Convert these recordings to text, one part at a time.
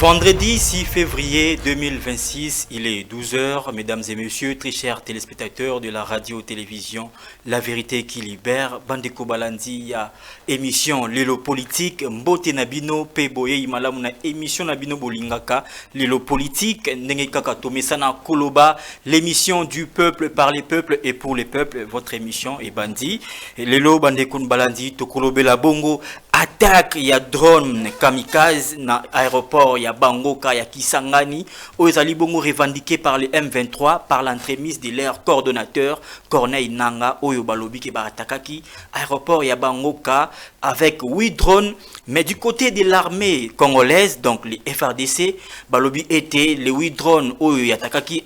Vendredi 6 février 2026, il est 12 heures, mesdames et messieurs, très chers téléspectateurs de la radio-télévision La Vérité qui Libère, Bandeko Balandi, ya émission Lelo Politique, Mbote Nabino, Peboye Imalamuna, émission Nabino Bolingaka, Lelo Politique, Nengekaka Tomesana Koloba, l'émission du peuple par les peuples et pour les peuples, votre émission est Bandi, Lelo Bandeko Balandi, Tokolobela Bongo, attaque, il y a drone kamikaze na aéroport, il y a Bangoka, il y a Kisangani, Oezali Bongo revendiqué par les M23 par l'entremise de leur coordonnateur Corneille Nanga, Oyo Balobi Keba Atakaki, aéroport, il y a Bangoka avec 8 drones, mais du côté de l'armée congolaise, donc les FRDC, Balobi était les 8 drones Oyo Yatakaki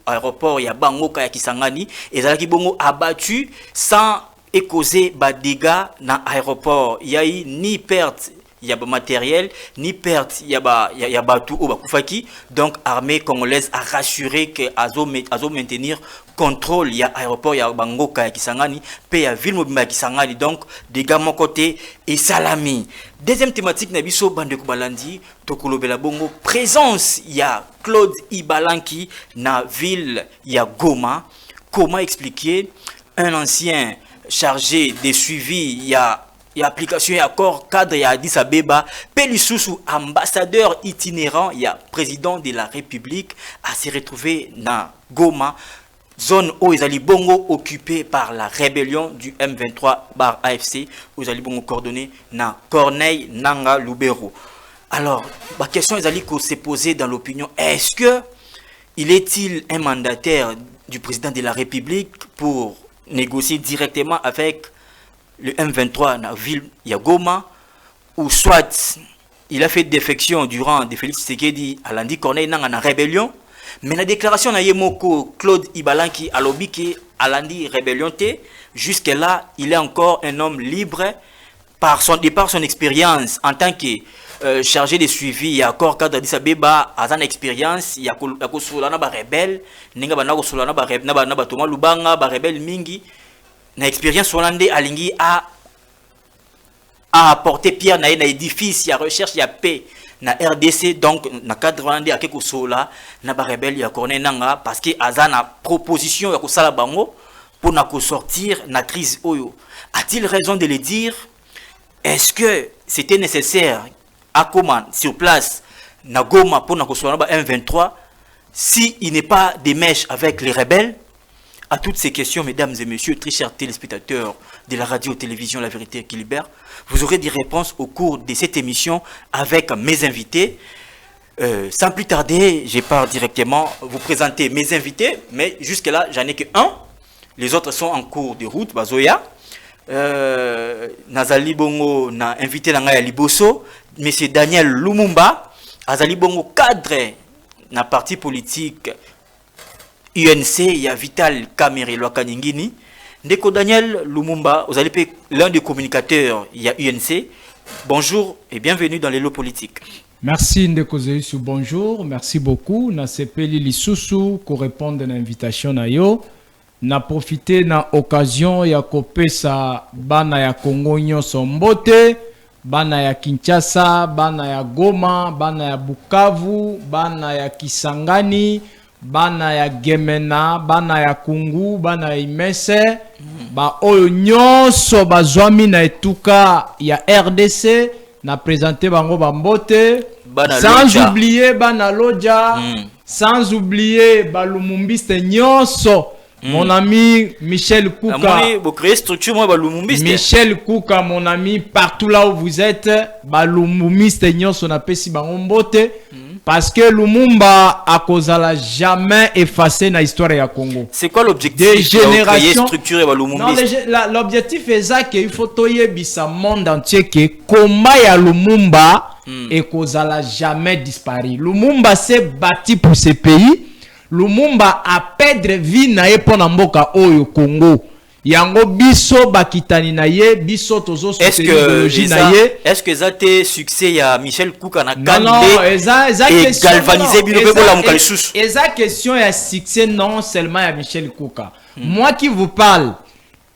aéroport, il y a Bangoka, il y a Kisangani, et Zalaki Bongo abattu sans et causé des dégâts dans l'aéroport. Il y a eu ni perte, il y a matériel, ni perte, il y a tout au Bakufaki. Donc l'armée congolaise a rassuré que azo maintenir contrôle. Il y a aéroport, il y a Bangoka, il y a Kisangani, puis il y a ville mobile Kisangani. Donc dégâts mon côté et Salami. Deuxième thématique, Nabiso Bandeko Balandi, Tokolobela Bongo, présence, il y a Claude Ibalanki dans ville, il y a Goma. Comment expliquer un ancien chargé de suivi, il y a application, il y a accord cadre, il y a Addis Abeba, Pelisusu, ambassadeur itinérant, il y a président de la République, à se retrouver dans Goma, zone où ils allaient bongo occupée par la rébellion du M23 bar AFC, où ils allaient bongo coordonné dans Corneille Nanga Lubero. Alors, la question ils allaient se poser dans l'opinion, est-ce que il est-il un mandataire du président de la République pour négocier directement avec le M23 dans la ville Yagoma, ou soit il a fait défection durant de Félix Tshisekedi à Landi Corneille dans la rébellion, mais la déclaration de Yemoko Claude Ibalanki à l'obiki à Landi rébellion, jusque là il est encore un homme libre par son expérience en tant que chargé de suivi. Il y a encore cadre d'Addis Abeba à son expérience, il y a Kosolana ba rebelle, ninga bana Kosolana ba rebelle, na ba Thomas Lubanga ba rebelle mingi, na expérience hollandais alingi a apporté pierre na édifice, il y a recherche, il y a paix na RDC, donc na cadre hollandais a quelque sola na ba rebelle ya Corneille Nanga parce que azana proposition ya ko sala bango pour na ko sortir na crise oyo. A-t-il raison de le dire? Est-ce que c'était nécessaire à comment sur place Nagoma pour Nakoswanaba M23 si il n'est pas des mèches avec les rebelles? À toutes ces questions, mesdames et messieurs, très chers téléspectateurs de la radio-télévision La Vérité qui Libère, vous aurez des réponses au cours de cette émission avec mes invités. Sans plus tarder, je pars directement vous présenter mes invités, mais jusque-là, j'en ai que un. Les autres sont en cours de route, Bazoya. Nazali Bongo na invité Nanga Liboso, Monsieur Daniel Lumumba, Azali Bongo cadre na parti politique UNC, il y a Vital Kamerhe Lwakaningini. Ndeko Daniel Lumumba, vous allez l'un des communicateurs, il y a UNC. Bonjour et bienvenue dans l'Elo Politique. Merci Ndeko Zeussu, bonjour, merci beaucoup. Na sepeli lisusu ko répondre à l'invitation na yo. Na profité na occasion ya kopesa bana ya Congo nyonso mbote, bana ya Kinshasa, bana ya Goma, bana ya Bukavu, bana ya Kisangani, bana ya Gemena, bana ya Kungu, bana ya Imese, ba oyo nyonso bazwami na etuka ya RDC, na présenter bango bambote, sans oublier bana Lodja, sans oublier balumumbiste nyonso. Mon ami Michel Kouka, Michel Kouka, mon ami, partout là où vous êtes, balumumiste nyonso na pesi bangombote, parce que Lumumba a causé jamais effacé na histoire ya Congo. C'est quoi l'objectif de génération structuré balumumiste? Non, l'objectif est ça qu'il faut toyer bisa monde entier que combat ya Lumumba et causé jamais disparu. Lumumba s'est bâti pour ce pays. Lumumba a perdre vie na ye pona mboka oyo Congo. Yango biso bakitani na ye, biso tozo soutenir idéologie na ye. Est-ce que ça te succès ya Michel Kouka na Kandé et galvaniser bino bola mokali susu? Eza question ya succès non seulement ya Michel Kouka. Moi qui vous parle,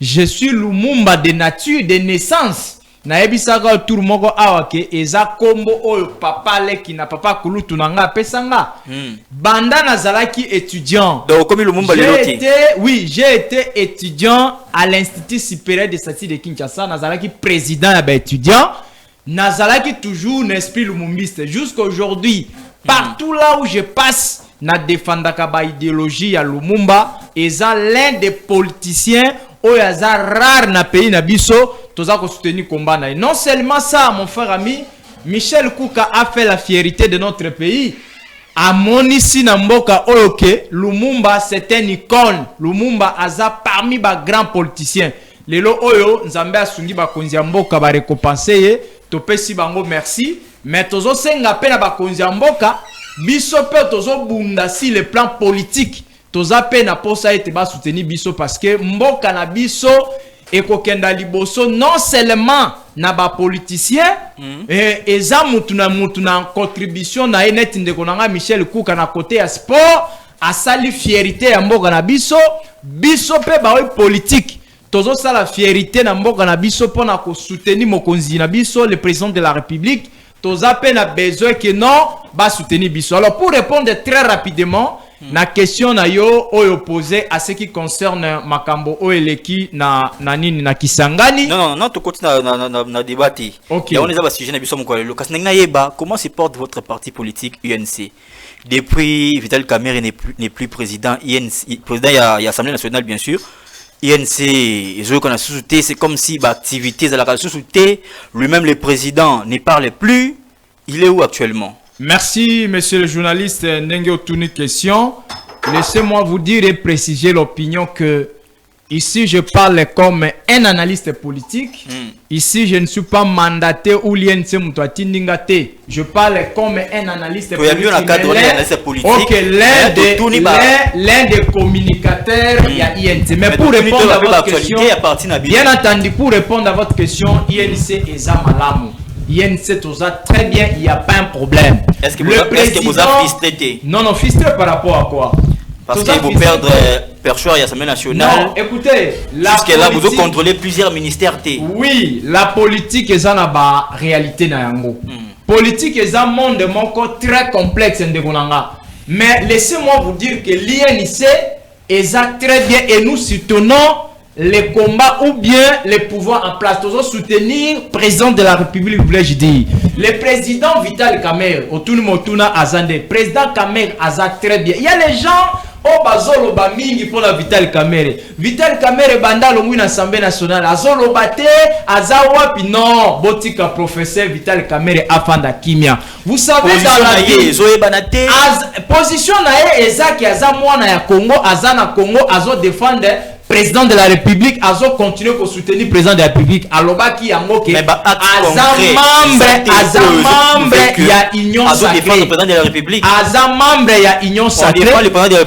je suis Lumumba de nature, de naissance. na ebisaka tour moko awake eza kombo oyo papa leki na papa kulutu nanga pesanga banda nazalaki étudiant. Donc comme Lumumba j'ai été étudiant à l'Institut supérieur de statistique de Kinshasa, nazalaki président ya ba étudiant, nazalaki toujours un esprit lumumbiste jusqu'à aujourd'hui. Partout là où je passe na défendaka ba idéologie ya Lumumba, eza l'un des politiciens oyo aza rare na pays na biso toza ko soutenir combat na. Non seulement ça, mon frère ami Michel Kouka a fait la fierté de notre pays. A monisi na mboka oyoke Lumumba c'est un icône. Lumumba aza parmi ba grands politiciens. Lelo oyo nzambe asungi ba konzi ya mboka ba récompenser ye topesi bango merci. Mais tozo senga pe na ba konzi ya mboka biso pe tozo bunda si le plan politique toza pe na posa ete ba soutenir biso parce que mboka na biso ekokenda liboso non seulement na ba politicien eza mutu na contribution na net ndeko nanga Michel Kouka na côté ya sport asali fierté ya mboka na biso pe ba politique tozo sala fierté na mboka na biso pona ko soutenir mokonzi na biso le président de la République toza pe na besoin que non ba soutenir biso. Alors pour répondre très rapidement na question na yo oyo posé à ce qui concerne makambo oeleki na nini na Kisangani. Non, tu continues na débattre. OK. Et on est à sujet na biso moko lelo kasi na yeba comment se porte votre parti politique UNC depuis Vital Kamerhe n'est plus président INC président ya Assemblée nationale bien sûr. INC je connais sous-souté c'est comme si ba activité za la sous-souté lui-même le président ne parle plus. Il est où actuellement? Merci, monsieur le journaliste Ndenge Otuni question. Laissez-moi vous dire et préciser l'opinion que ici je parle comme un analyste politique. Ici je ne suis pas mandaté ou l'INC Moutouati Ningate. Je parle comme un analyste politique. Ok, l'un des communicateurs il y a INC. Mais pour répondre à votre question, bien entendu, pour répondre à votre question, INC est Zamalamu. INC toza très bien, il n'y a pas un problème. Est-ce que vous avez frustré? Non, frustré par rapport à quoi? Parce qu'il faut perdre perchoir à l'Assemblée nationale. Non, écoutez, jusque-là, vous avez contrôlé plusieurs ministères. Oui, la politique est en réalité na yango. Politique est un monde très complexe. Mais laissez-moi vous dire que l'INC est très bien et nous soutenons les combats ou bien les pouvoirs en place. Nous soutenir le président de la République, voulais-je dire. Le président Vital Kamerhe, Otuni Motuna Azande, président Kamerhe Azak très bien. Il y a les gens au bazolo bamingi pour la Vital Kamerhe. Vital Kamerhe banda lo mwina Assemblée nationale. Azolo bate azawapi non botika professeur Vital Kamerhe afanda kimia. Vous savez dans la vie position na ye ezaki azamwana ya Congo azana Congo azo défendre président de la République azo continuer pour soutenir le président de la République alobaki yango ke aza membre ya union sacrée aza membre ya union sacrée.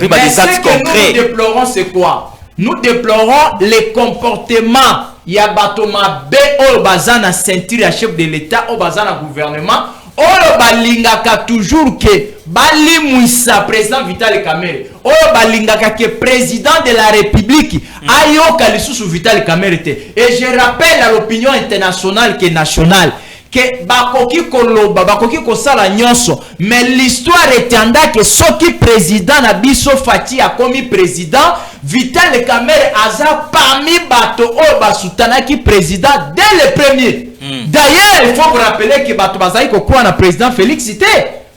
Mais ce que nous déplorons c'est quoi? Nous déplorons les comportements ya batoma be oyo bazana ceinture ya chef de l'État oyo bazana gouvernement oyo balingaka toujours que balimwisa président Vital Kamerhe oyo balingaka que président de la République ayoka lisusu Vital Kamerhe te. Et je rappelle à l'opinion internationale que nationale que bakoki koloba bakoki kosala nyonso mais l'histoire étendant que soki président na biso Fati a commis président Vital Kamerhe aza parmi bato oyo basutanaki président dès le premier. D'ailleurs il faut vous rappeler que bato bazali kokwa na président Félix Cité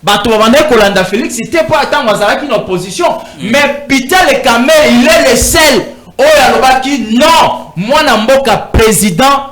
bato babandaki kolanda Félix Cité po atango azalaki na opposition. Mais Vital Kamerhe il est le seul oyo alobaki non mwana mboka président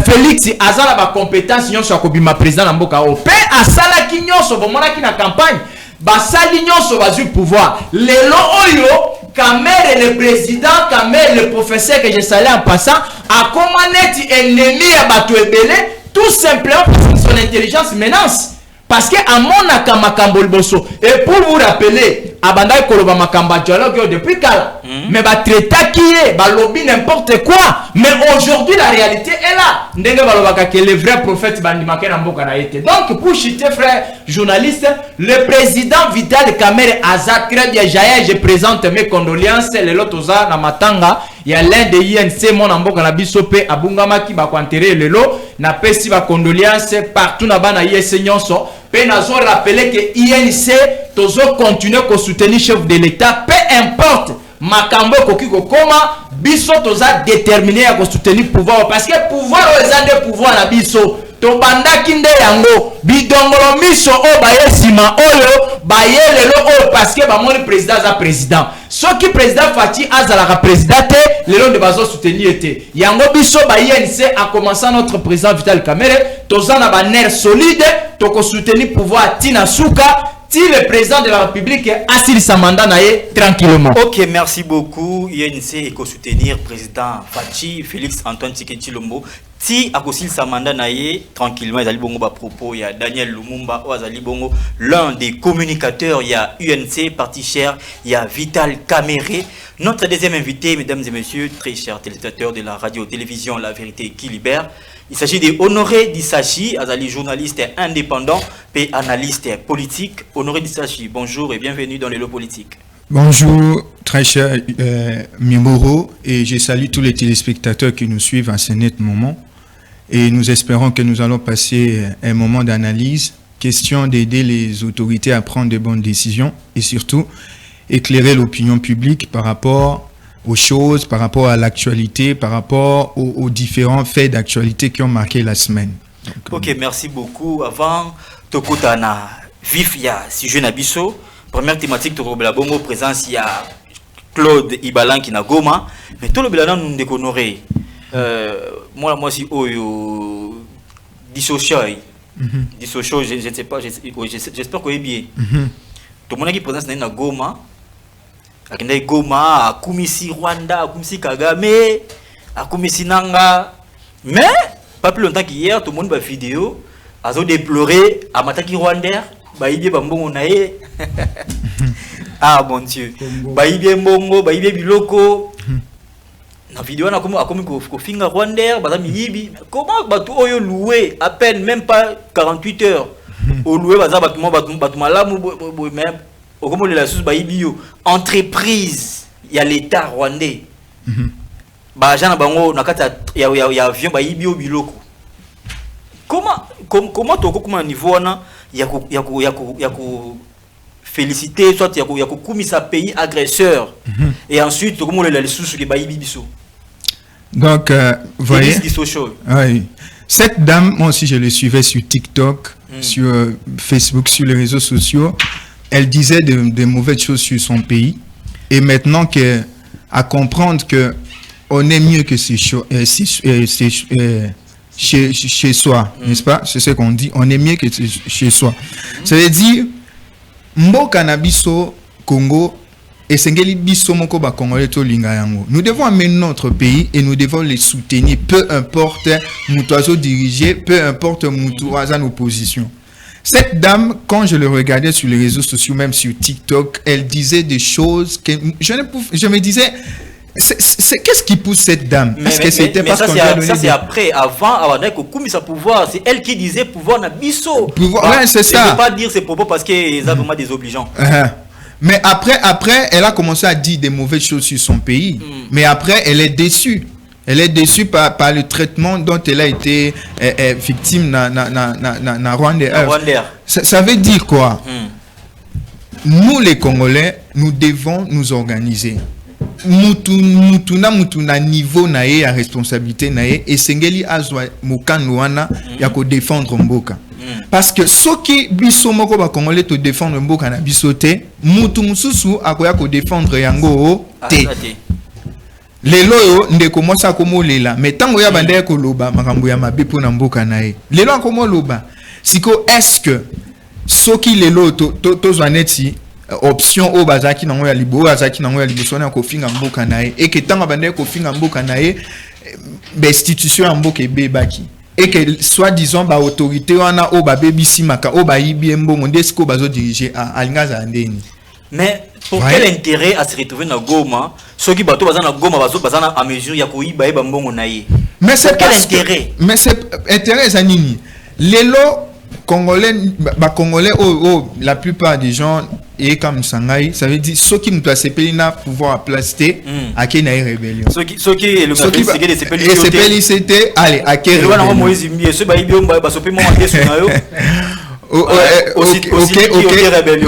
Félix azala ba compétence nyonso ya kobima président na mboka o pe asalaki nyonso bomonaki na campagne basali nyonso bazui pouvoir lelo oyo Kamerhe le président Kamerhe le professeur que je salue en passant a commané ennemi ya bato ebele tout simplement parce que son intelligence menace parce que à mon akamakambo liboso. Et pour vous rappeler abanda koloba makamba dialogue depuis kala mais ba traiter qui est ba lobby n'importe quoi mais aujourd'hui la réalité est là ndenge balobaka que le vrai prophète bandimaka na mboka na été donc pour chuter frère journaliste le président Vital Kamerhe aza très bien je présente mes condoléances le lotoza na matanga ya l'un de INC mon mboka na biso pe abungamaki ba kwantere lelo na pesi ba condoléances partout na bana INC nyonso pe nazo rappeler que INC tozo continuer ko soutenir chef de l'état peu importe makambo koki kokoma biso toza déterminé à ko soutenir pouvoir parce que pouvoir eza de pouvoir na biso to banda kinde yango bidongolo miso o bayesima oyo bayelelo o parce que ba moni président za président soki président Fati azala président te lelo de bazo soutenir été yango biso ba INC a commencé notre président Vital Kamerhe toza na ba nerf solide to ko soutenir pouvoir tina suka si le président de la République assis sa mandat tranquillement. Ok, merci beaucoup. INC et soutenir président Fachi Félix Antoine Tshisekedi Tshilombo. Si a sa mandat tranquillement, ils allaient bongo ba propos. Il y a Daniel Lumumba, bongo l'un des communicateurs. Il y a UNC, parti cher. Il y a Vital Kamerhe. Notre deuxième invité, mesdames et messieurs, très chers téléspectateurs de la radio-télévision La Vérité qui Libère. Il s'agit de Honoré Dissachi, Azali journaliste indépendant et analyste politique. Honoré Dissachi, bonjour et bienvenue dans les lots politiques. Bonjour, très cher Mimoro, et je salue tous les téléspectateurs qui nous suivent à ce net moment. Et nous espérons que nous allons passer un moment d'analyse, question d'aider les autorités à prendre de bonnes décisions et surtout éclairer l'opinion publique par rapport aux choses, par rapport à l'actualité, par rapport aux différents faits d'actualité qui ont marqué la semaine. Donc, ok, merci beaucoup. Avant, Tokotana, vif ya sujet Nabiso. Première thématique, Tokobela Bongo, présence, il y a Claude Ibalan qui na Goma. Mais tout le Belana nous déconorer. Moi, si Oyo dissocié, je ne sais pas, j'espère qu'on est bien. Tout le monde qui présence na Goma. Akende Goma, akumisi Rwanda, akumisi Kagame, akumisi Nanga. Mais, pas plus longtemps qu'hier, tout le monde va vidéo, a déploré, a mataki Rwanda, baïbie bambongo nae. Ah mon Dieu. Baïbie mbongo, baïbie biloko. La vidéo a comme kofinga Rwanda, bazami yibi. Comment batu oyo loué à peine même pas 48 heures. Au loué baza batu malamu même. Au la sous baibio entreprise il y a l'état rwandais ba jana bango nakata ya avion baibio biloko comment to comment niveau na ya ku féliciter soit ya ku kumisa pays agresseur et ensuite comment le sous que baibi biso donc voyez oui. Cette dame, moi aussi je le suivais sur TikTok, sur Facebook, sur les réseaux sociaux. Elle disait de mauvaises choses sur son pays et maintenant à comprendre que on est mieux que chez soi, n'est-ce pas? C'est ce qu'on dit, on est mieux que chez soi. Ça veut dire mboka na biso Congo et sengeli biso moko ba Congolais to linga yango. Nous devons amener notre pays et nous devons les soutenir, peu importe mutuazo dirigé, peu importe mutuazo en opposition. Cette dame, quand je le regardais sur les réseaux sociaux, même sur TikTok, elle disait des choses que je me disais, qu'est-ce qui pousse cette dame? Est-ce que c'était parce qu'on lui a donné ça c'est après, avant que sa pouvoir, c'est elle qui disait pouvoir na biso. Ouais, c'est ça. Je ne veux pas dire ces propos parce qu'ils ont vraiment désobligeants. Mais après, elle a commencé à dire des mauvaises choses sur son pays. Mais après, elle est déçue. Elle est déçue par le traitement dont elle a été victime na Rwanda. Ça veut dire quoi? Nous les Congolais, nous devons nous organiser. Mutuna niveau nae ya responsabilité nae et sengeli azwa mokano wana ya ko défendre mboka. Parce que soki biso moko ba Congolais to défendre mboka na biso te, mutu mususu akoya ko défendre yango te. Lelo yo ndeko mosa komo lela mais tango ya banda ko loba makambo ya mabe pona mboka nae. Lelo komo loba siko est-ce que soki lelo to zwaneti option o bazaki nango ya libo bazaki nango ya liboso na ko finga mboka nae et que tango banda ko finga mboka nae institution ya mboka ebebaki et que soit disons ba autorité wana o ba bebisi maka o ba yibi mbongo ndesko bazo diriger à alingaza ndeni. Mais Pour quel intérêt à se retrouver dans Goma? Ceux qui bateau bazana Goma bazana à mesure ya koyiba eba mbongo naie. Mais c'est quel intérêt? Mais c'est intérêt zanini. Les lots Congolais, Congolais, la plupart des gens et comme Sangai, ça veut dire ceux qui nous placent na pouvoir placer à qui naie rébellion. Ceux qui le CPLI c'était allez à qui rébellion.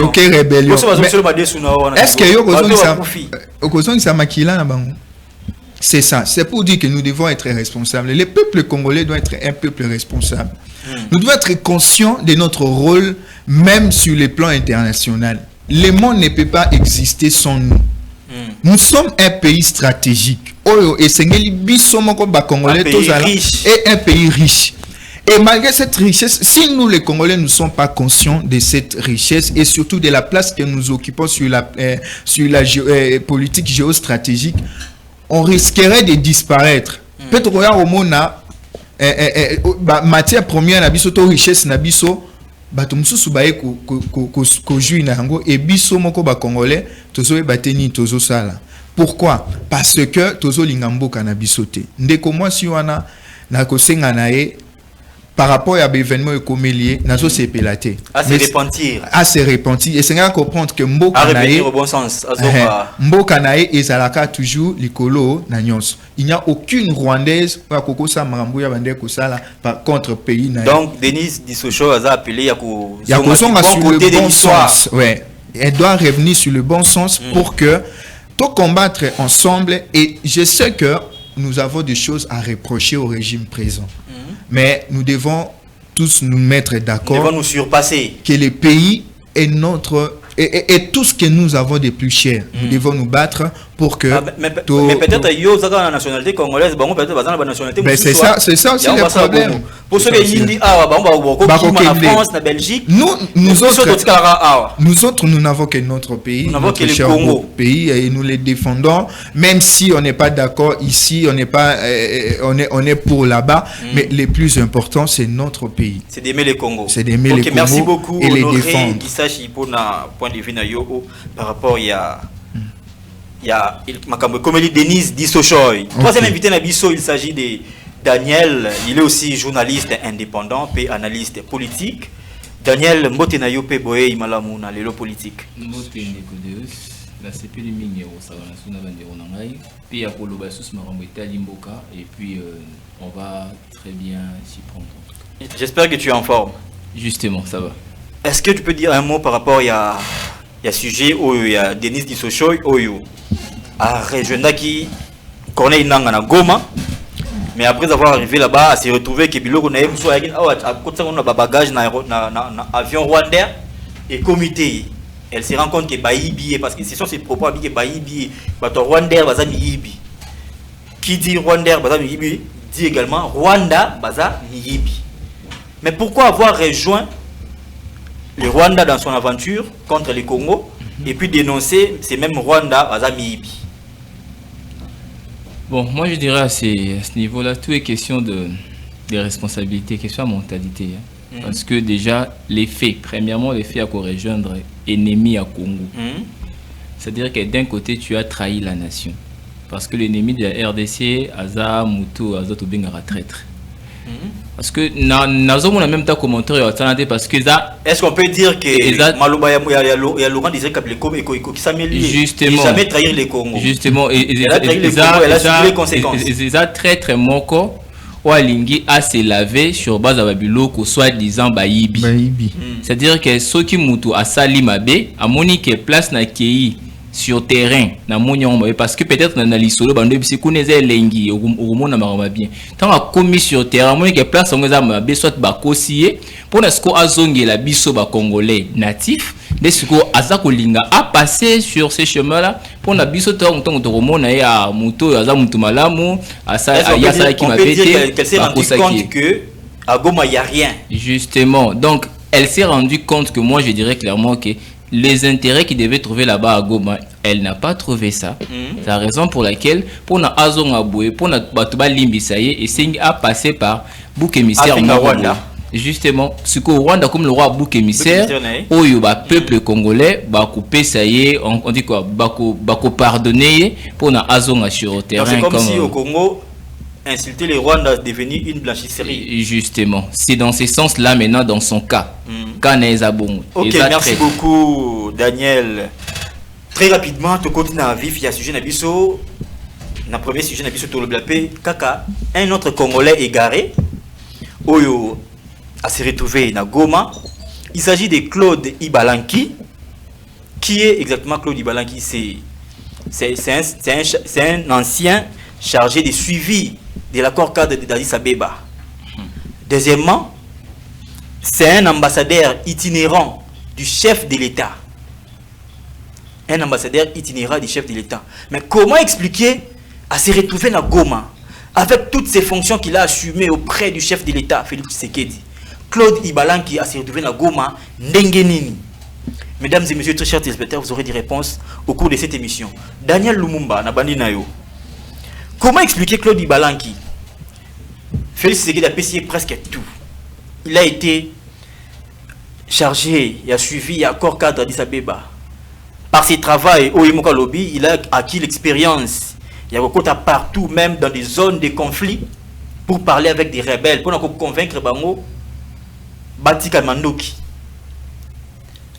Ok rébellion. Est-ce que c'est ça. C'est pour dire que nous devons être responsables. Le peuple congolais doit être un peuple responsable. Nous devons être conscients de notre rôle, même sur le plan international. Le monde ne peut pas exister sans nous. Nous sommes un pays stratégique. Et un pays riche. Et malgré cette richesse, si nous les Congolais ne sommes pas conscients de cette richesse et surtout de la place que nous occupons sur la politique géostratégique, on risquerait de disparaître. Peut-être au monde matière première na biso to richesse na biso bato mususu baye ko jouer na yango et biso moko ba congolais tozo bateni tozo sala. Pourquoi? Parce que tozo lingamboka na biso te. Ndeko mwasi wana na kosenga na ye par rapport à l'événement économique, nous sommes pélatés. À se repentir. À se repentir. Et c'est là qu'on comprend que Mboka revenir au bon sens. Mboka nae et Zalaka toujours l'écolo nanyos. Il n'y a aucune Rwandaise par Kokosa Marambouya Bande Kosala contre pays nae. Donc Denis Dissocho a appelé Yako sur le bon sens. Ouais. Elle doit revenir sur le bon sens pour que tout combattre ensemble. Et je sais que nous avons des choses à reprocher au régime présent. Mais nous devons tous nous mettre d'accord. Nous devons nous surpasser. Que le pays est notre... Et tout ce que nous avons de plus cher, nous devons nous battre pour que... mais peut-être que yo zaka la nationalité congolaise, peut-être que la nationalité... Mais c'est ça aussi le problème. Pour ceux qui disent en France, en Belgique, nous autres, nous n'avons que notre pays, notre cher pays, et nous les défendons, même si on n'est pas d'accord ici, on n'est pas, on est pour là-bas, mais le plus important, c'est notre pays. C'est d'aimer le Congo. C'est d'aimer le Congo merci beaucoup, et les défendre. De vue par rapport il y a comme dit Denise Dissochoy. Troisième invité Nabiso, il s'agit de Daniel, il est aussi journaliste indépendant et analyste politique. Daniel Mbotenayo pe boye imalamu na lelo politique. La CPLI mingi au savana suna bandero nangai puis ya koloba sous marambo etali mboka et puis on va très bien s'y prendre. J'espère que tu es en forme. Justement, ça va. Est-ce que tu peux dire un mot par rapport à sujet où il y a Denis Dissochoy où à région qui connaît une langue na Goma, mais après avoir arrivé là-bas, à se retrouver que biloko na yemso à côté on a bagage na avion rwandais et comité. Elle se rend compte que Baïbi parce que ce sont ses propos que Baïbi bato rwandais baza miyibi. Qui dit rwandais baza miyibi dit également Rwanda baza miyibi. Mais pourquoi avoir rejoint le Rwanda dans son aventure contre le Congo et puis dénoncer ces mêmes Rwanda à Zamiibi? Bon, moi je dirais à ce niveau-là, tout est question de responsabilité, question de mentalité. Hein. Parce que déjà, les faits, premièrement, les faits à rejoindre ennemi à Congo. C'est-à-dire que d'un côté, tu as trahi la nation. Parce que l'ennemi de la RDC, Aza, Moutou, Aza, Tobengara, traître. Parce que nous même temps commentaire parce que est-ce qu'on peut dire que Maloba ya Laurent disait que le Congo qui s'améliore justement jamais trahir les Congo justement et les conséquences ça très très moko ou alingi à se laver sur base à babiloko soit disant bayibi c'est-à-dire que ceux qui mutu a sali mabe a monique place na kei sur terrain na monyon parce que peut-être na lisolo bando bisi kuneze lengi au na marama bien tant a commis sur terrain monique place on za mabe soit ba kosier pour na sko azongi la biso ba congolais natif de ce aza kolinga a passer sur ces chemins là pour na biso to to mona ya muto aza mutu malamu asa ya sa qui m'a pété qu'elle s'est rendue compte que à Goma il y a rien justement donc elle s'est rendue compte que moi je dirais clairement que les intérêts qui devaient trouver là-bas à Goma, elle n'a pas trouvé ça. C'est la raison pour laquelle, pour na Azong Aboué, pour na Batuba Limbisaye, et Sing a passé par bouc émissaire Rwanda. Justement, ce que Rwanda comme le roi bouc émissaire, oyo ba peuple congolais ba couper ça y est, on dit quoi, ba ko pardonner pour na azonga sur le terrain. C'est comme si au Congo insulter les Rwandais devenu une blanchisserie. Justement, c'est dans ce sens-là maintenant dans son cas. Ok, merci beaucoup Daniel. Très rapidement, tu continues à vivre, il y a sujet Nabiso. Le premier sujet Nabiso tout le blapé Kaka, un autre Congolais égaré. Oyo à se retrouver na Goma. Il s'agit de Claude Ibalanki. Qui est exactement Claude Ibalanki? C'est un ancien chargé de suivi de l'accord cadre d'Addis Abeba. Deuxièmement, c'est un ambassadeur itinérant du chef de l'État. Un ambassadeur itinérant du chef de l'État. Mais comment expliquer à se retrouver na Goma avec toutes ces fonctions qu'il a assumées auprès du chef de l'État, Félix Tshisekedi? Claude Ibalanki a se retrouvé na Goma, Ndengenini. Mesdames et messieurs, très chers téléspectateurs, vous aurez des réponses au cours de cette émission. Daniel Lumumba, Nabandi Nayo. Comment expliquer Claude Ibalanki? Félix Tshisekedi a payé presque tout. Il a été chargé, il a suivi l'accord cadre d'Addis Abeba. Par ses travaux au Imoka Lobby, il a acquis l'expérience. Il y a beaucoup partout, même dans des zones de conflit, pour parler avec des rebelles, pour convaincre Bango, Batika Mandoki.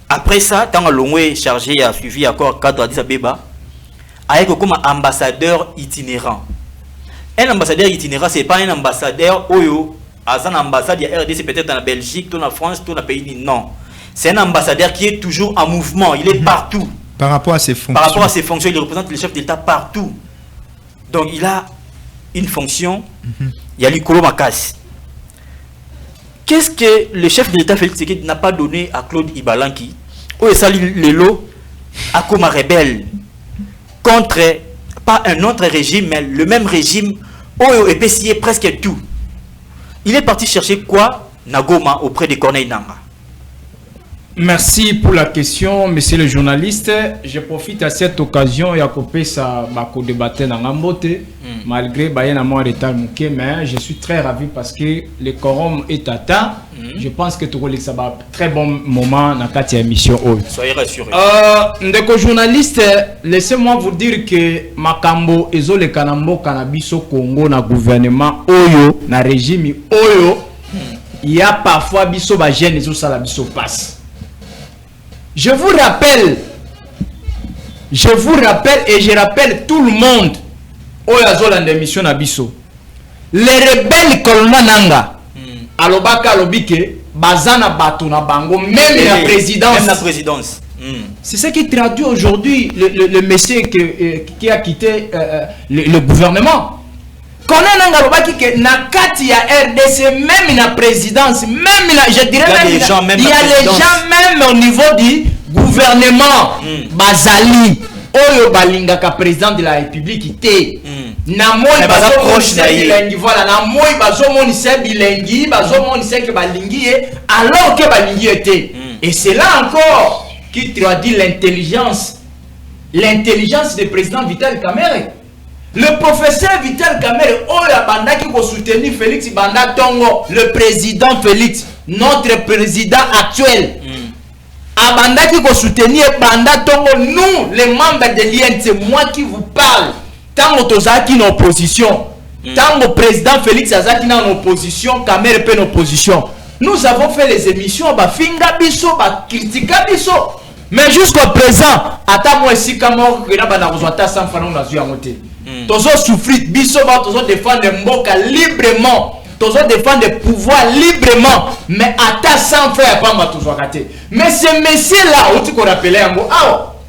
Après ça, tant que chargé a suivi l'accord cadre d'Addis Abeba, avec comme ambassadeur itinérant. Un ambassadeur itinérant, ce n'est pas un ambassadeur Oyo, un ambassade de RDC peut-être dans la Belgique, dans la France, dans le pays. Non. C'est un ambassadeur qui est toujours en mouvement, il est partout. Par rapport à ses fonctions. Par rapport à ses fonctions, il représente le chef d'État partout. Donc il a une fonction, il y a l'Ikolo Makas. Qu'est-ce que le chef de l'État Félix Tshisekedi n'a pas donné à Claude Ibalanki? Où est sali Lelo à comme rebelle contre pas un autre régime, mais le même régime où est payé presque tout. Il est parti chercher quoi? Nagoma auprès de Corneille Nanga. Merci pour la question, monsieur le journaliste. Je profite à cette occasion et à couper ça bako débattre dans Ngambote, malgré Bayana moi retard mouké, mais je suis très ravi parce que le quorum est atteint. Je pense que tu relèves ça un très bon moment dans cette émission. Soyez rassurés. Ndeko journaliste, laissez-moi vous dire que Makambo ezo le kanambo kanabiso Congo na gouvernement Oyo, na régime Oyo, il y a parfois biso ba jeune ezo sala biso passe. Je vous rappelle et je rappelle tout le monde Oyazola d'émission Nabiso. Les rebelles colonna nanga alobaka alobike bazana batuna bango même la présidence. Même la présidence. C'est ce qui traduit aujourd'hui le monsieur qui a quitté le gouvernement. Connaît nanga alobaki que na kati ya RDC même la présidence même je dirais il y a les gens même au niveau du gouvernement bazali oyo balingaka président de la République té na moi proche na bilengi voilà na moi bazomonisa bilengi bazomonisa que balingi alors que balingi était et c'est là encore qui traduit l'intelligence du président Vital Kamerhe. Le professeur Vital Kamerhe oyo bandaki ko soutenir Félix Banda Tongo, le président Félix, notre président actuel. Abandaki ko soutenir Banda Tongo, nous les membres de l'IN, c'est moi qui vous parle. Tant que Tozaki en opposition, tant que le président Félix Azaki en opposition, Kamerhe en opposition. Nous avons fait les émissions, ba finga biso, ba critica biso. Mais jusqu'au présent, ata moi ici comme que na bana kozwata sans fanon na zuya moté. Tozo souffrir biso ba tozo défendre mboka librement, tozo défendre le pouvoir librement, mais ata sans faire pas ma tozo raté. Mais ce monsieur là, on dit qu'on rappelait yango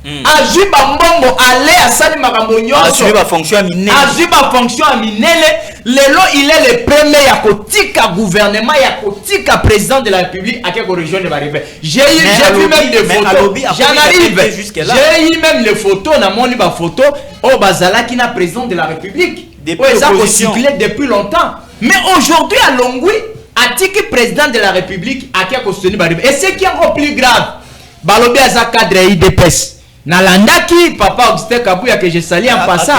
Ajuba mbongo aller à sali makambo nyonso. Ajuba fonction à minele. Ajuba fonction à minele. Lelo il est le premier ya kotika gouvernement ya kotika président de la République à quelque région de Baribé. J'ai vu même des photos. J'arrive. J'ai eu même les photos na moni ba photo au bazala qui na président de la République. Depuis ça circulé depuis longtemps. Mais aujourd'hui à Longui, atiki président de la République à quelque soutenir Baribé. Et ce qui est encore plus grave, balobi aza cadre IDPS. Nalandaki papa Augustin Kabuya que je salue en passant.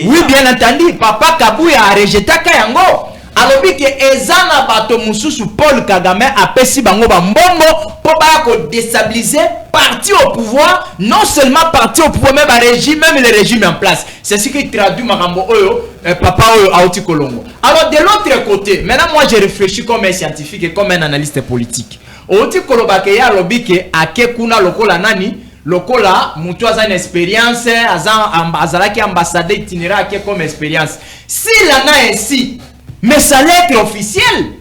Oui bien entendu, papa Kabuya a rejeté Kayango. alobi ke ezana bato mususu Paul Kagame apesi bango ba mbongo po ba ko déstabiliser parti au pouvoir, non seulement parti au pouvoir, mais le régime, même le régime en place. C'est ce qui traduit Marambo Oyo, Papa Oyo Aouti Kolongo. Alors de l'autre côté, maintenant moi j'ai réfléchi comme un scientifique et comme un analyste politique. Aouti Kolobake ya lobi ke ake kuna lokola nani, lokola mutu aza une expérience, azala ki ambassadeur itinéraire ake comme expérience. Si l'ana ainsi, mais ça lettre officielle,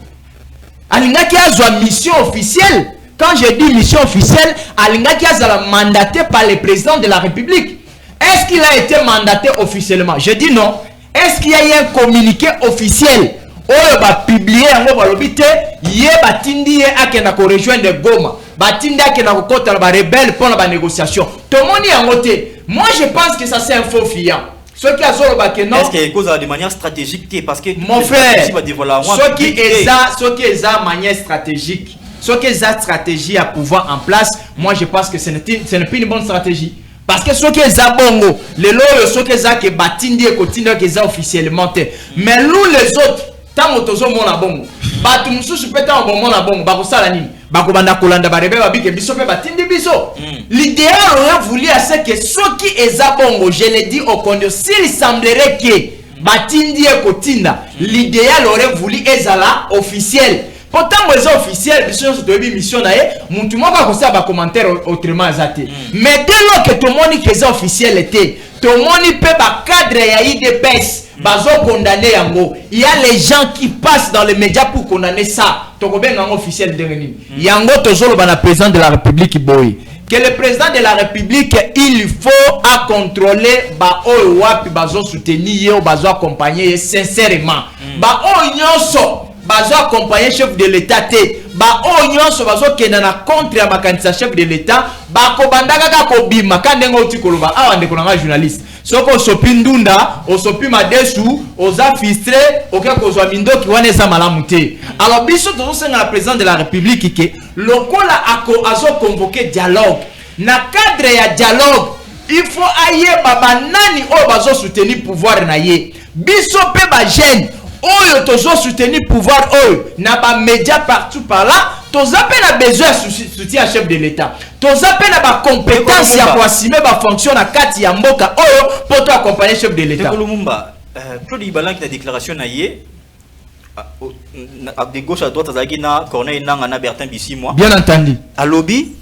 alinga ki azwa mission officielle. Quand je dis mission officielle, alinga ki azala mandaté par le président de la République. Est-ce qu'il a été mandaté officiellement? Je dis non. Est-ce qu'il y a eu un communiqué officiel? Oyo ba publié yango ba lobite ye batindi ye akenda ko rejoindre Goma. Batindi akenda ko kota ba rebelle pour la négociation. Tout moni yango te. Moi je pense que ça c'est un faux fiant. Ceux qui a zolo ba que non. Est-ce qu'il y a cause de manière stratégique parce que mon frère, ceux qui est ça manière stratégique. Ce qui est la stratégie à pouvoir en place, moi je pense que ce n'est pas une bonne stratégie. Parce que ce qui est ça bongo, les lois, ce qui est ça qui batindi et continue qui est ça officiellement. Mais nous les autres, tant que nous sommes bongo, batu mususu peta en bon bongo, bakosala nini, bakobanda kolanda barebe babike biso pe batindi biso. L'idéal aurait voulu à ce que ce qui est ça bongo, je l'ai dit au conduit, s'il semblerait que batindi et kotinda, l'idéal aurait voulu ezala officiel. Pourtant, les officiels, de mission, tout le monde va faire des commentaires autrement. Mais dès lors que tout le monde est officiel, tout le monde peut cadre et des pèses, condamner. Il y a les gens qui passent dans les médias pour condamner ça. Tout le monde est officiel. Il y a un autre président de la République qui boit. Que le président de la République, il faut à contrôler, soutenir, accompagner sincèrement. Bazo accompagner chef de l'État té ba onyoso bazo kenana contre ya makanisa chef de l'État ba ko bandaka ka ko bima kandengo uti koloba awa ndeko na journaliste soko sopi ndunda osopi madesu oza fistré oke kozwa mindoki wana eza malamu te. Alors biso tozo senga la président de la République ke lokola azo convoquer dialogue na cadre ya dialogue il faut aye baba nani o bazo soutenir pouvoir na ye biso pe ba jeune oyo tozo soutenir pouvoir oyo na ba média partout par là toza pe na besoin soutien chef de l'État toza pe na ba compétence ya assumer ba fonction na kati ya mboka oyo pour accompagner chef de l'État. Lumumba Claude Ibalan qui a déclaration na ye de gauche à droite azaki na Corneille Nanga na Bertin Bisimwa bien entendu à lobby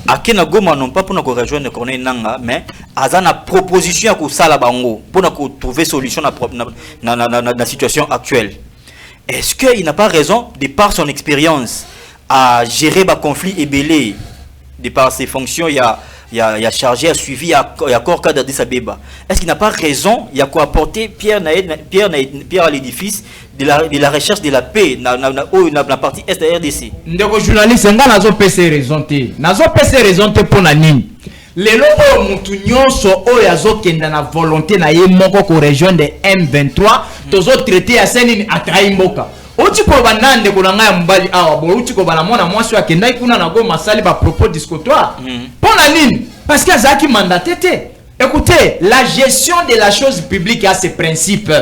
akena Goma non pas pour nous rejoindre Corneille Nanga mais azana proposition à kusala bango pour nous trouver solution na situation actuelle. Est-ce qu'il n'a pas raison de par son expérience à gérer ba conflit ébélé de par ses fonctions il y a chargé a suivi il y a corps cadre d'Addis Abeba. Est-ce qu'il n'a pas raison il y a quoi apporter pierre à l'édifice de la recherche de la paix na partie est de la RDC. Ndeko journaliste nga nazo pese raison te pour na nini lelo o mutu nyonso o yazo kenda na volonté na ye moko ko rejoindre M23 tozo traiter ya senini atrahi mboka oti ko banande ko na ngaya mbali awa bo oti ko bana mona mwasi wa kenda ikuna na Goma sali ba propos discotoire pour na nini parce que azaki mandaté te. Écoutez, la gestion de la chose publique a ses principes.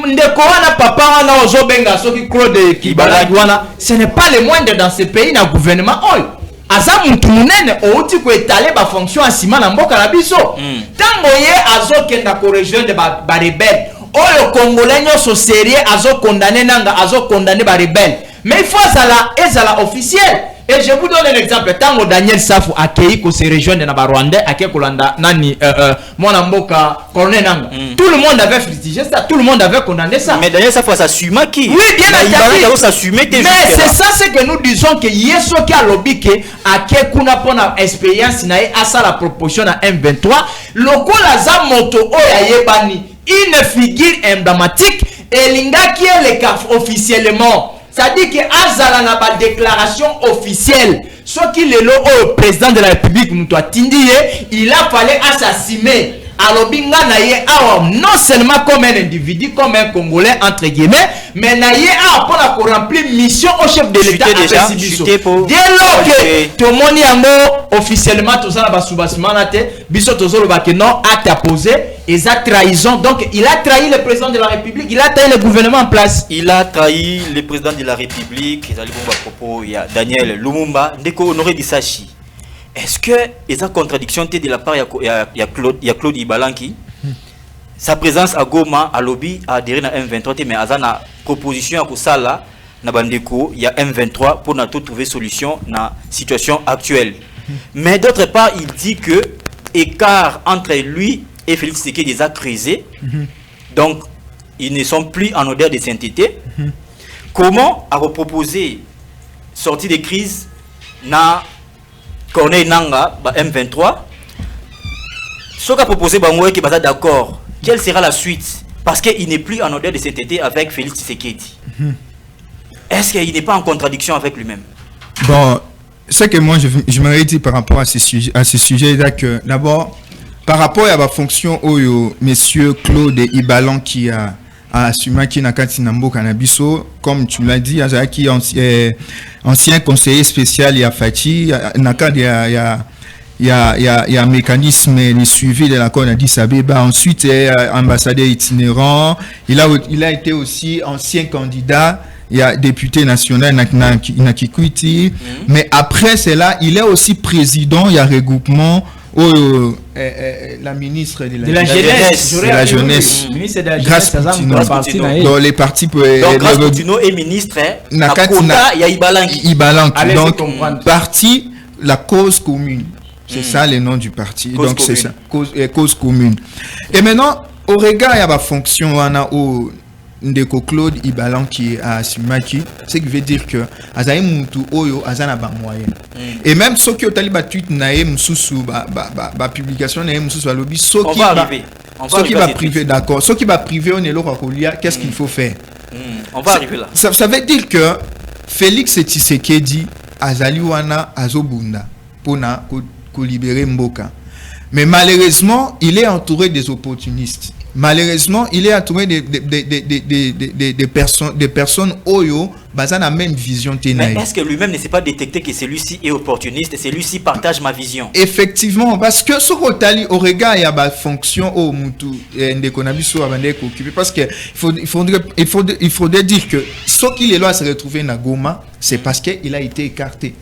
Ndeko wana papa wana ozobenga soki Claude Kibalagi wana ce n'est pas le moindre dans ce pays na gouvernement oyo aza muntu munene outi ko étaler ba fonction asima na mboka na biso tango ye azokenda ko rejoindre ba rebelle oyo congolais nyoso sérieux azo condamner nanga azo condamner ba rebelle mais il faut ezala officiel. Et je vous donne un exemple. Tango Daniel Safou accueilli ko se rejoindre na ba Rwandais ake kolanda nani mwana mboka Corneille Nanga. Tout le monde avait fustigé ça, tout le monde avait condamné ça. Mais Daniel Safou s'assume qui? Oui, bien entendu. Mais c'est ça ce que nous disons que yeso ki a lobby ke ake kuna pona expérience na à ça la proposition à M23 lokola za moto oya yebani une figure emblématique et linga qui est le cas officiellement. Ça dit que Azala n'a pas de déclaration officielle. Ce qui est le président de la République, il a fallu assassiner alobinga na ye awa non seulement comme un individu, comme un Congolais entre guillemets, mais na ye awa pour la remplir mission au chef de l'État à Pessibiso. Dès lors que tout le monde yango officiellement tout ça na basubasima na te, biso tozolo ba que non acte à poser et ça trahison. Donc il a trahi le président de la République, il a trahi le gouvernement en place. Il a trahi le président de la République. Il y a Daniel Lumumba, Ndeko Honoré Disachi. Est-ce que il y a contradiction de la part il y a Claude Ibalanki, sa présence à Goma à lobby a adhéré à M23 mais à na proposition à Kusala na bandeko il y a M23 pour trouver solution na situation actuelle. Mais d'autre part il dit que écart entre lui et Félix Tshisekedi des a creusé. Donc ils ne sont plus en odeur de sainteté. Comment a proposé sortie de crise na Corneille Nanga, M23, ce qu'a proposé Bangoué qui est d'accord, quelle sera la suite? Parce qu'il n'est plus en odeur de sainteté avec Félix Tshisekedi. Est-ce qu'il n'est pas en contradiction avec lui-même? Bon, ce que moi je m'aurais dit par rapport à ce sujet, là que d'abord, par rapport à la fonction où monsieur Claude Ibalan qui a assumé qui n'a qu'à Canabiso, comme tu l'as dit, qui ancien conseiller spécial, il y a Fati, il y a un mécanisme de suivi de l'accord d'Addis Abeba. Ensuite, ambassadeur itinérant. Il a été aussi ancien candidat. Il y a député national Nakikwiti. Mais après cela, il est aussi président. Il y a regroupement. La ministre de la jeunesse, ministre de la jeunesse, dans les partis donc Grâce Coutinho est ministre il y a Ibalanki donc parti la cause commune, c'est ça le nom du parti, donc c'est ça, cause commune. Et maintenant au regard il y a la fonction où Ndeko Claude Ibalan qui a assumé ce qui veut dire que azaï mutu oyo azana ba moyen et même ceux qui ont taliba tweet nae mususu ba publication nae mususu a lobby ceux qui va priver d'accord ceux qui va priver on est là kolia qu'est-ce qu'il faut faire on va arriver là ça veut dire que Félix Tshisekedi azali wana azobunda pona ko libérer Mboka, mais malheureusement il est entouré des opportunistes. Malheureusement, il est entouré des personnes Oyo, basant la même vision. Mais est-ce que lui-même ne s'est pas détecté que celui-ci est opportuniste et celui-ci partage ma vision? Effectivement, parce que ce Rotali, au regard, il y a une fonction au Moutou, parce qu'il faudrait dire que ce qu'il est là à se retrouver à Goma, c'est parce qu'il a été écarté.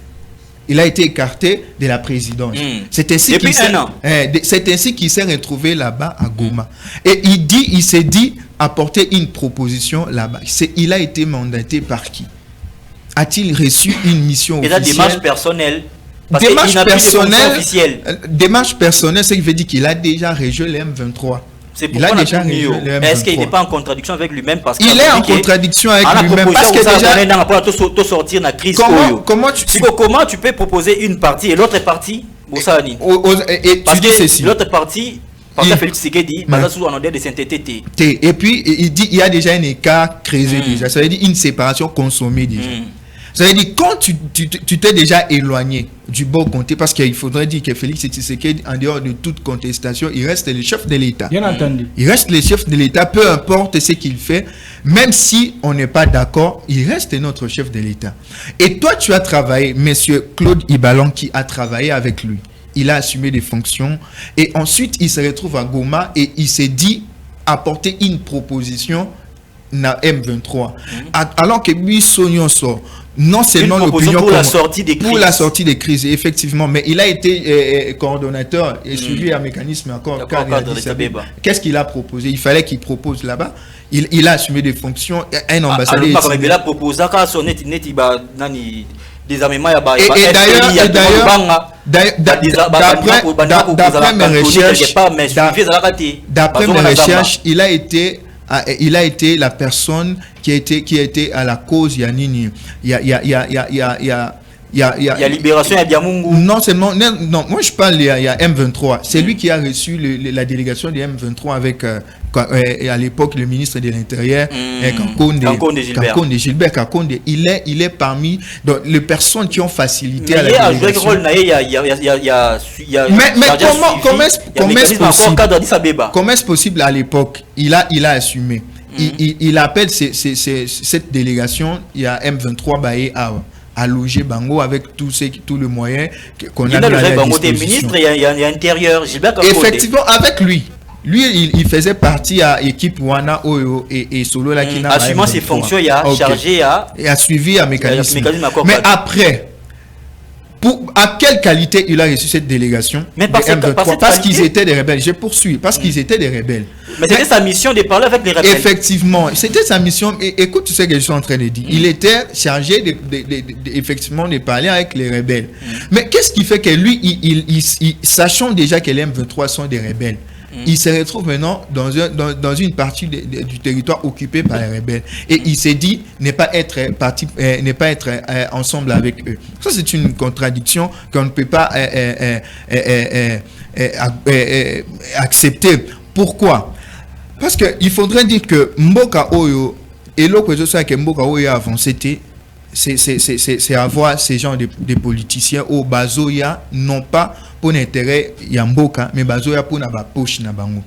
Il a été écarté de la présidence. C'est ainsi qu'il s'est retrouvé là-bas à Goma. Et il s'est dit apporter une proposition là-bas. Il a été mandaté par qui? A-t-il reçu une mission officielle? Et la démarche personnelle. Démarche personnelle, c'est qui veut dire qu'il a déjà rejoint les M23. Il a déjà est-ce qu'il n'est pas en contradiction avec lui-même parce qu'il est en contradiction avec lui-même parce que déjà sortir la crise. Comment tu peux proposer une partie et l'autre partie parce que l'autre partie parce que Félix Tshisekedi basé sur un modèle de sainteté et puis il dit il y a déjà un écart créé déjà, ça veut dire une séparation consommée déjà. Ça veut dire quand tu t'es déjà éloigné du bon côté, parce qu'il faudrait dire que Félix Tshisekedi, en dehors de toute contestation, il reste le chef de l'État. Bien entendu. Il reste le chef de l'État, peu importe ce qu'il fait, même si on n'est pas d'accord, il reste notre chef de l'État. Et toi, tu as travaillé, monsieur Claude Ibalan qui a travaillé avec lui. Il a assumé des fonctions et ensuite il se retrouve à Goma et il s'est dit apporter une proposition na M23. Alors que lui, Sognon sort. Non seulement l'opinion pour la sortie des crises, effectivement, mais il a été coordonnateur et suivi un mécanisme encore. Qu'est-ce qu'il a proposé? Il fallait qu'il propose là-bas. Il a assumé des fonctions. Un ambassadeur. Il a proposé d'après mes recherches, il a été la personne qui a été à la cause. Il y a libération à Diamungu. Non seulement moi je parle il y a M23. C'est lui qui a reçu la délégation de M23 avec à l'époque le ministre de l'Intérieur, Kakonde Gilbert, il est parmi les personnes qui ont facilité à la délégation. Mais comment est-ce possible à l'époque? Il a assumé. Il appelle cette délégation, il y a M23 Baye à loger Bango avec tous les moyens qu'on a mis à la disposition. Il y a intérieur, Gilbert Kakonde. Effectivement, avec lui. Lui, il faisait partie à l'équipe Wana Oyo et Solo Lakina. Assumant ses fonctions, il a chargé et a suivi un mécanisme. Mais après, à quelle qualité il a reçu cette délégation? Mais parce qu'ils étaient des rebelles. Je poursuis. Parce qu'ils étaient des rebelles. Mais c'était sa mission de parler avec les rebelles. Effectivement, c'était sa mission. Et écoute ce que je suis en train de dire. Il était chargé effectivement de parler avec les rebelles. Mais qu'est-ce qui fait que lui, sachant déjà que les M23 sont des rebelles, il se retrouve maintenant dans une partie du territoire occupé par les rebelles. Et il s'est dit ne pas être ensemble avec eux. Ça, c'est une contradiction qu'on ne peut pas accepter. Pourquoi? Parce qu'il faudrait dire que Mboka Oyo, et l'autre chose que Mboka Oyo avant, c'est avoir ces gens de politiciens au Bazoya, non pas pour l'intérêt Yamboka, mais Bazoya pour la poche na bango.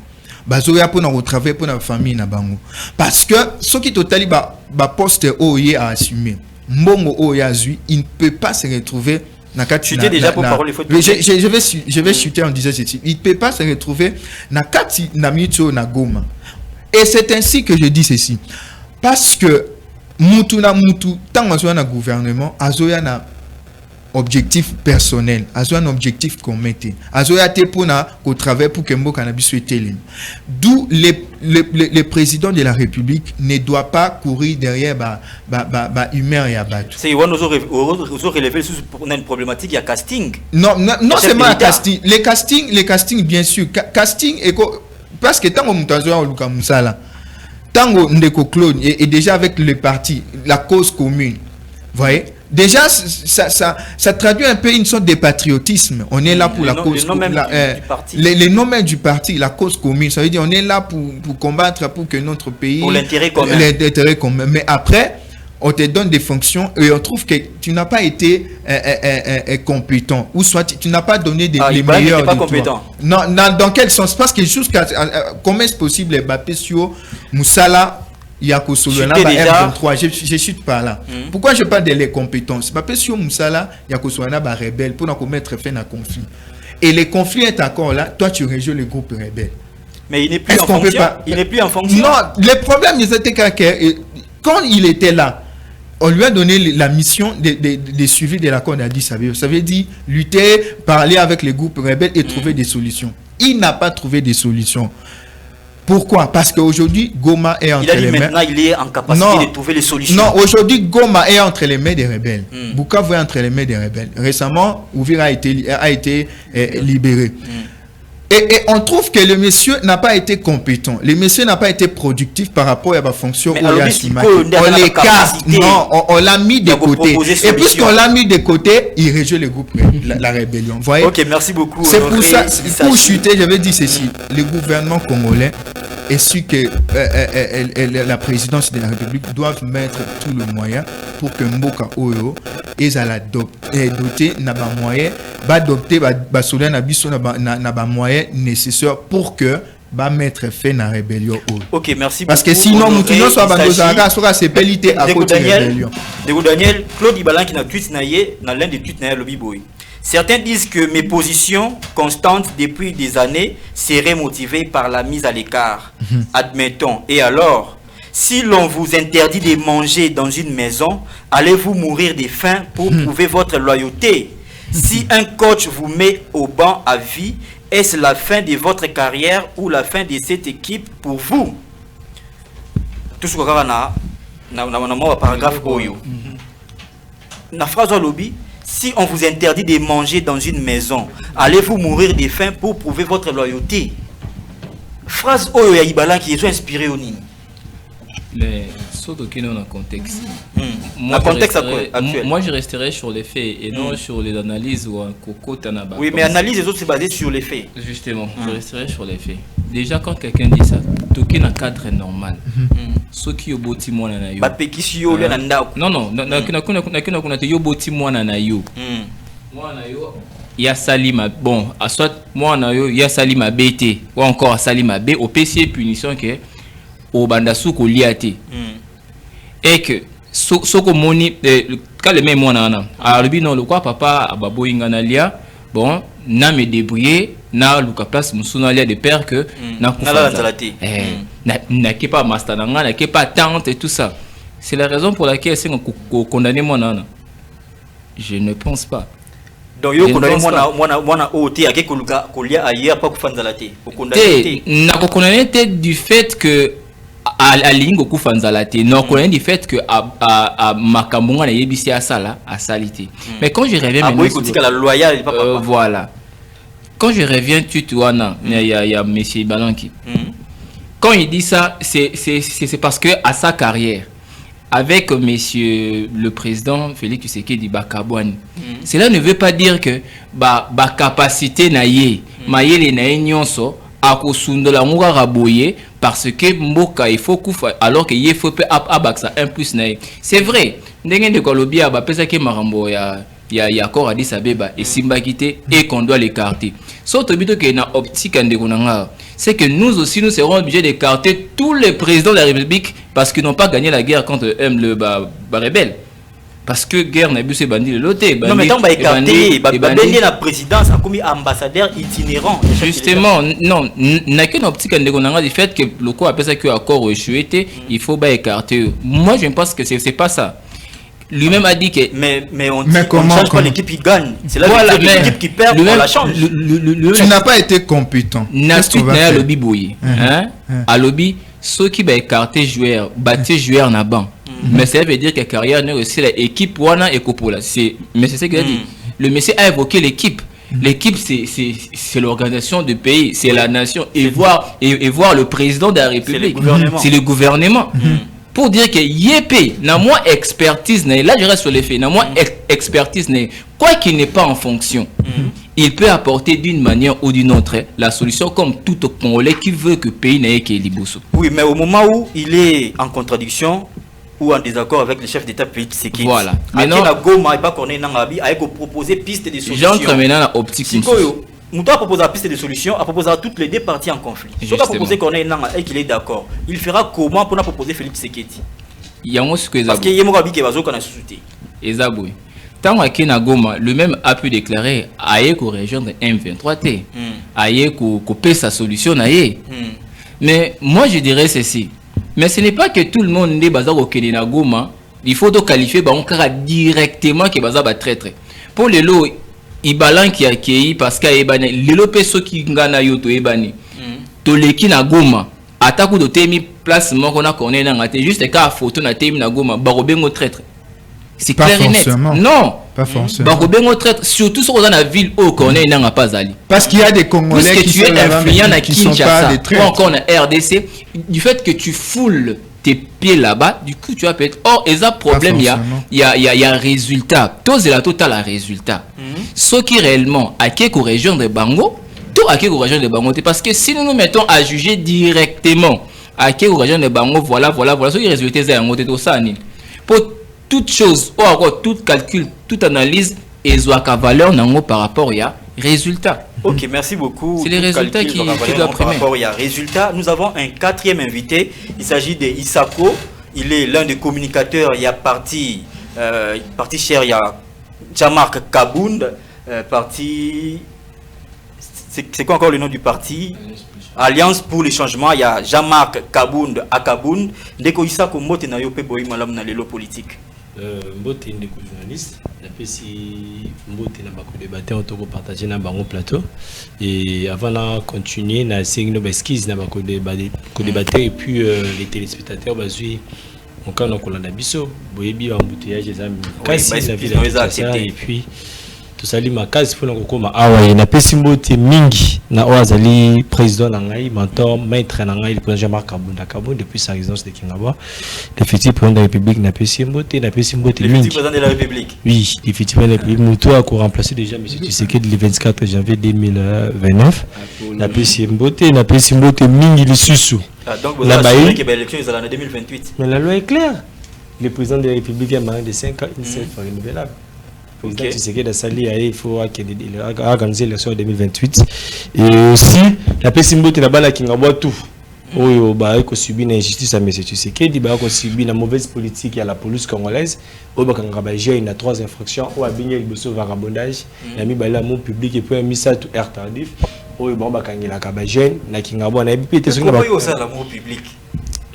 Bazoya pour notre travail, pour notre famille na bango. Parce que ce qui totali ba poste Oye a assumé, Mbongo Oye a zui, il ne peut pas se retrouver. Je vais chuter en disant ceci. Il ne peut pas se retrouver na kati na mito na goma. Et c'est ainsi que je dis ceci. Parce que Moutou, tant que na gouvernement, Azoya na objectif personnel, Azoya un objectif qu'on mettait. Azoya te pour na au travail pour que Mboka na biso eteli. D'où le président de la République ne doit pas courir derrière humain et abattu. C'est on nous relevé pour une problématique, il y a casting. Non seulement le casting. Les castings bien sûr. Casting parce que tant que Moutazoya ou Luka Moussala, Tango Ndeko Claude et déjà avec le parti, la cause commune, vous voyez, déjà ça traduit un peu une sorte de patriotisme. On est là pour la cause commune. Les noms du parti, la cause commune, ça veut dire on est là pour combattre pour que notre pays... Pour l'intérêt commun. L'intérêt commun. Mais après, on te donne des fonctions et on trouve que tu n'as pas été compétent. Ou soit tu n'as pas donné les meilleurs pas de compétent. toi. Non, dans quel sens? Parce que jusqu'à... comment est-ce possible, Mbappé sur Moussala, Yako Solana, M23, je chute par là. Pourquoi je parle de les compétences? Mbappé sur Moussala, Yako Solana, rebelle, pour nous mettre fin à conflit. Et le conflit est encore là, toi tu rejoins le groupe rebelle. Mais il n'est plus en fonction. Il n'est plus en fonction. Non, le problème, c'était que quand il était là, on lui a donné la mission de suivi de l'accord d'Addis Abeba. Ça veut dire lutter, parler avec les groupes rebelles et trouver des solutions. Il n'a pas trouvé des solutions. Pourquoi? Parce qu'aujourd'hui, Goma est entre les mains. Maintenant, il est en capacité de trouver les solutions. Non, aujourd'hui, Goma est entre les mains des rebelles. Bukavu est entre les mains des rebelles. Récemment, Ouvira a été libéré. Et on trouve que le monsieur n'a pas été compétent. Le monsieur n'a pas été productif par rapport à la fonction. On l'écarte. Non, on l'a mis de côté. Et puisqu'on l'a mis de côté, il rejoint le groupe, la rébellion. Vous voyez? Ok, merci beaucoup. C'est pour ça, pour chuter, j'avais dit ceci. Le gouvernement congolais est sûr que la présidence de la République doivent mettre tout le moyen pour que Mboka Oyo et à la doter n'a pas moyen, adopter soutien na biso n'a pas moyen nécessaire pour que va mettre fin à la rébellion. Ok, merci parce beaucoup. Parce que sinon, nous tenons sur la sera c'est pelité à côté de la rébellion. Daniel, Claude Ibalan qui n'a tweet naïe, dans l'un des tweets naïe lobby boy. Certains disent que mes positions constantes depuis des années seraient motivées par la mise à l'écart. Admettons. Et alors, si l'on vous interdit de manger dans une maison, allez-vous mourir de faim pour prouver votre loyauté? Si un coach vous met au banc à vie, est-ce la fin de votre carrière ou la fin de cette équipe pour vous? Tout ce qu'on a dans paragraphe Oyo. La phrase au lobby. Si on vous interdit de manger dans une maison, allez-vous mourir de faim pour prouver votre loyauté? Phrase Oyo ya Ibalan qui est inspirée au Nini. Mais surtout qu'il y a un contexte. Moi, je resterai sur les faits et non sur les analyses ou un coco tanaba. Oui, mais analyse les autres, c'est basé sur les faits. Justement, je resterai sur les faits. Déjà, quand quelqu'un dit ça, toki na cadre normal soki yo boti mwana na yo ba pekisi yo le na ndako non na te yo boti mwana na yo mwana yo ya salima bon à soit mwana yo ya salima bete ou encore salima b au PC punition que au banda suko liate et que soko moni quand le même mwana na alors non le quoi papa ababo ingana lia bon na me débrouiller na luka place musuna lia de père que na qui pas master na qui pas tante et tout ça. C'est la raison pour laquelle c'est condamné mon nana. Je ne pense pas. Donc yo condamné mwana oti ake koluka kolia ailleurs pas kufanzala te. Condamné na condamné du fait que à lingo kufanzala te. Non condamné du fait que à makambunga na yebisi asala à salité. Mais quand je reviens maintenant la loyale voilà. Quand je reviens tutuana il y a monsieur Balanki. Quand il dit ça, c'est parce que à sa carrière, avec monsieur le président Félix Tshisekedi Bakabouani, cela ne veut pas dire que ba capacité naie, maïle naie nyonso, à kosundela moura raboye parce que mboka il faut koufa alors que il faut abaksa 1+ naie. C'est vrai. Ndenge de kolobia ba pesa ke marambo ya accord à Addis Abeba et Simbakité et qu'on doit l'écarter. Sauf que na optique c'est que nous aussi nous serons obligés d'écarter tous les présidents de la République parce qu'ils n'ont pas gagné la guerre contre le rebelle. Parce que guerre n'a bu ces bandits de l'auté. Non mais tant bah écarter, la présidence a commis ambassadeur itinérant. Justement, non, n'a qu'une optique du fait que le coup appelle ça que accord échoué, il faut bah écarter. Moi je pense que c'est pas ça. Lui-même a dit que mais on change pas l'équipe qui gagne, c'est là voilà, l'équipe qui perd on la change. Tu n'as pas été compétent. N'as-tu pas lobby boy à lobby ceux qui va écarter joueur bâtir joueur na banc mais ça veut dire que carrière n'est aussi l'équipe wana et copola c'est mais c'est ce qu'il a dit. Le monsieur a évoqué l'équipe. L'équipe c'est l'organisation du pays, c'est la nation et voir le président de la République, c'est le gouvernement. Pour dire que yépé n'a moins expertise là je reste sur les faits n'a moins expertise quoi qu'il n'est pas en fonction il peut apporter d'une manière ou d'une autre la solution comme tout Congolais qui veut que le pays n'ait que Liboso. Oui mais au moment où il est en contradiction ou en désaccord avec le chef d'État Félix Tshisekedi voilà maintenant la Goma pas qu'on est nangabi a proposer piste de solution. J'entre maintenant dans l'optique nous doit proposer la piste de solution à proposer à toutes les deux parties en conflit. Si on a proposé qu'on est et qu'il est d'accord, il fera comment pour proposer Félix Tshisekedi? Il y a ce que parce qu'il y a un qui va qu'on a sous-souté. Ezaboui. Tant que Nagoma, le même a pu déclarer aïe qu'au région de M23T, aïe qu'au couper sa solution aïe. Mais moi je dirais ceci. Mais ce n'est pas que tout le monde n'est basé au Kenya Nagoma. Il faut donc qualifier Bankara directement qui est basé à traître. Pour les lots Ibalan qui a accueilli parce qu'il y a les lopeso qui ngana yoto ebani to leki na Goma ataku do temi place moko na connaît na ngate juste ka photo na temi na Goma barobengo traître c'est clair et net non pas forcément barobengo traître surtout sur la ville au connaît na pas ali parce qu'il y a des Congolais qui sont influents na Kinshasa ou encore na RDC du fait que tu foules tes pieds là-bas, du coup tu vas peut-être or et ça problème il y a résultat tous la total à résultat ce qui réellement à quelque région de Bango tout à quelque région de Bango parce que si nous nous mettons à juger directement à quelque région de Bango voilà ce qui résultat c'est en tout ça pour toute chose ou encore tout calcul toute analyse et soit valeur nango par rapport à résultat. Ok, merci beaucoup. C'est les résultats qui doivent primer. Par rapport à résultat, nous avons un quatrième invité. Il s'agit de Isako. Il est l'un des communicateurs. Il y a parti cher, il y a Jean-Marc Kabound, parti. C'est quoi encore le nom du parti? Alliance pour le changement. Il y a Jean-Marc Kabound à Kabound. Dès que Isako mote na yope boy malam na lelo politique. Mbote est journaliste. Si mbote na bako débattre on peut partager na bango plateau et avant de continuer na segno esquisse na bako débattre et puis les téléspectateurs bazui on quand on kolanda biso boyebi ba embouteillage ezami kasi la ville et puis tout ça ma case pour ngokoma awa na pesi mbote mingi na oazali président na ngai mentor maître na ngai le président Jean-Marc Kabound depuis sa résidence de Kingaba le futur président de la République na pesi mbote mingi président de la République oui le futur président de la République muto a remplacé déjà monsieur Tshisekedi le 24 janvier 2029 na pesi mbote mingi lisusu Donc vous avez que l'élection est en 2028. Mais la loi est claire. Le président de la République vient de 5 ans, une seule fois renouvelable. Le président Tshisekedi a sali, il faut organiser l'élection en 2028. Et aussi, la PSIMBO est là-bas qui a tout. Oyo ba ko subi na injustice à M. Tshisekedi, ba ko subi na mauvaise politique à la police congolaise. Oyo ba kanga ba j'ai une 3 infractions ou a bigné le bosso vagabondage, na mi ba la mon public et puis mis ça tout air tardif. Oyo ba kanga la ka ba jeune na kinga bo na bi te so ba yo ça l'amour public.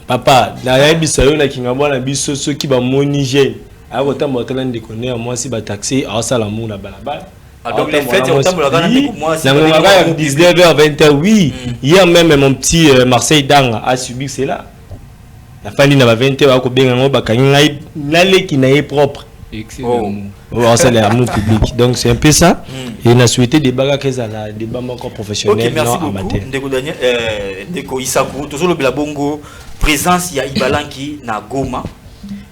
Papa, na ya bi sayo na kinga bo na biso so ki ba moni jeune. A ko ta motala ndekone moi si ba taxi a ça l'amour na balabala. Donc les fêtes, on t'a moi. 19h, 20h, oui. Hier même, mon petit Marseille Dang a subi cela. La fin d'une 20h, à Kobé, qui n'est propre. Excellent. C'est l'amour public. Donc c'est un peu ça. Et on a souhaité des bagages qui sont des bagages encore professionnels. Ok, merci beaucoup. Ndeko Daniel, Ndeko Isakou, toujours le Blabongo, présence, il y a Ibalanki, na Goma.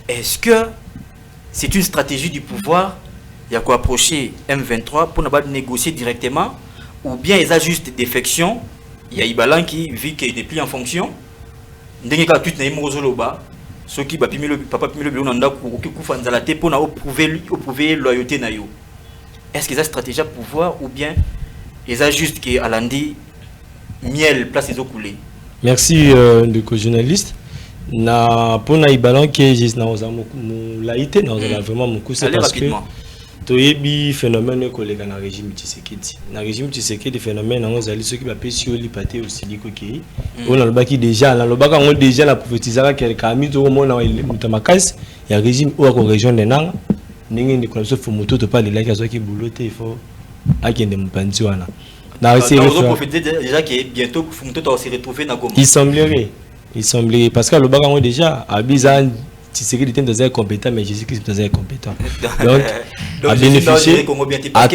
Est-ce que c'est une stratégie du pouvoir? Il y a quoi approcher M23 pour ne pas négocier directement, ou bien ils ajustent des défections. Il y a Ibalan qui vit qu'il n'est plus en fonction. N'est-ce pas tout n'est pas ceux qui va pimer le papa pimer le bureau n'anda pour prouver loyauté na yo. Est-ce qu'ils ont stratégie à pouvoir ou bien ils ajustent que Alandi miel place les eaux coulées? Merci de co-journaliste. Na pour na Ibalan qui est na laïté na vraiment mon coup c'est parce que toyebi phénomène collègue na régime Tshisekedi. Na régime Tshisekedi phénomène on zali ceux qui va pesi oli paté aussi likoki. On a le baki déjà na le baka on déjà la prophétisera quelqu'un mi to mona mutamakas ya régime ou ko région de Nanga. Ningi ni connaissance faut moto to pas les like azo ki bouloté il faut akende mpanzi wana. Na essayer de prophétiser déjà que bientôt Fumuto doit se retrouver na Goma. Il semblerait parce que le baka on déjà Abizan Tshisekedi était dans un compétent, mais Jésus-Christ était dans un compétent. Donc à bénéficier, à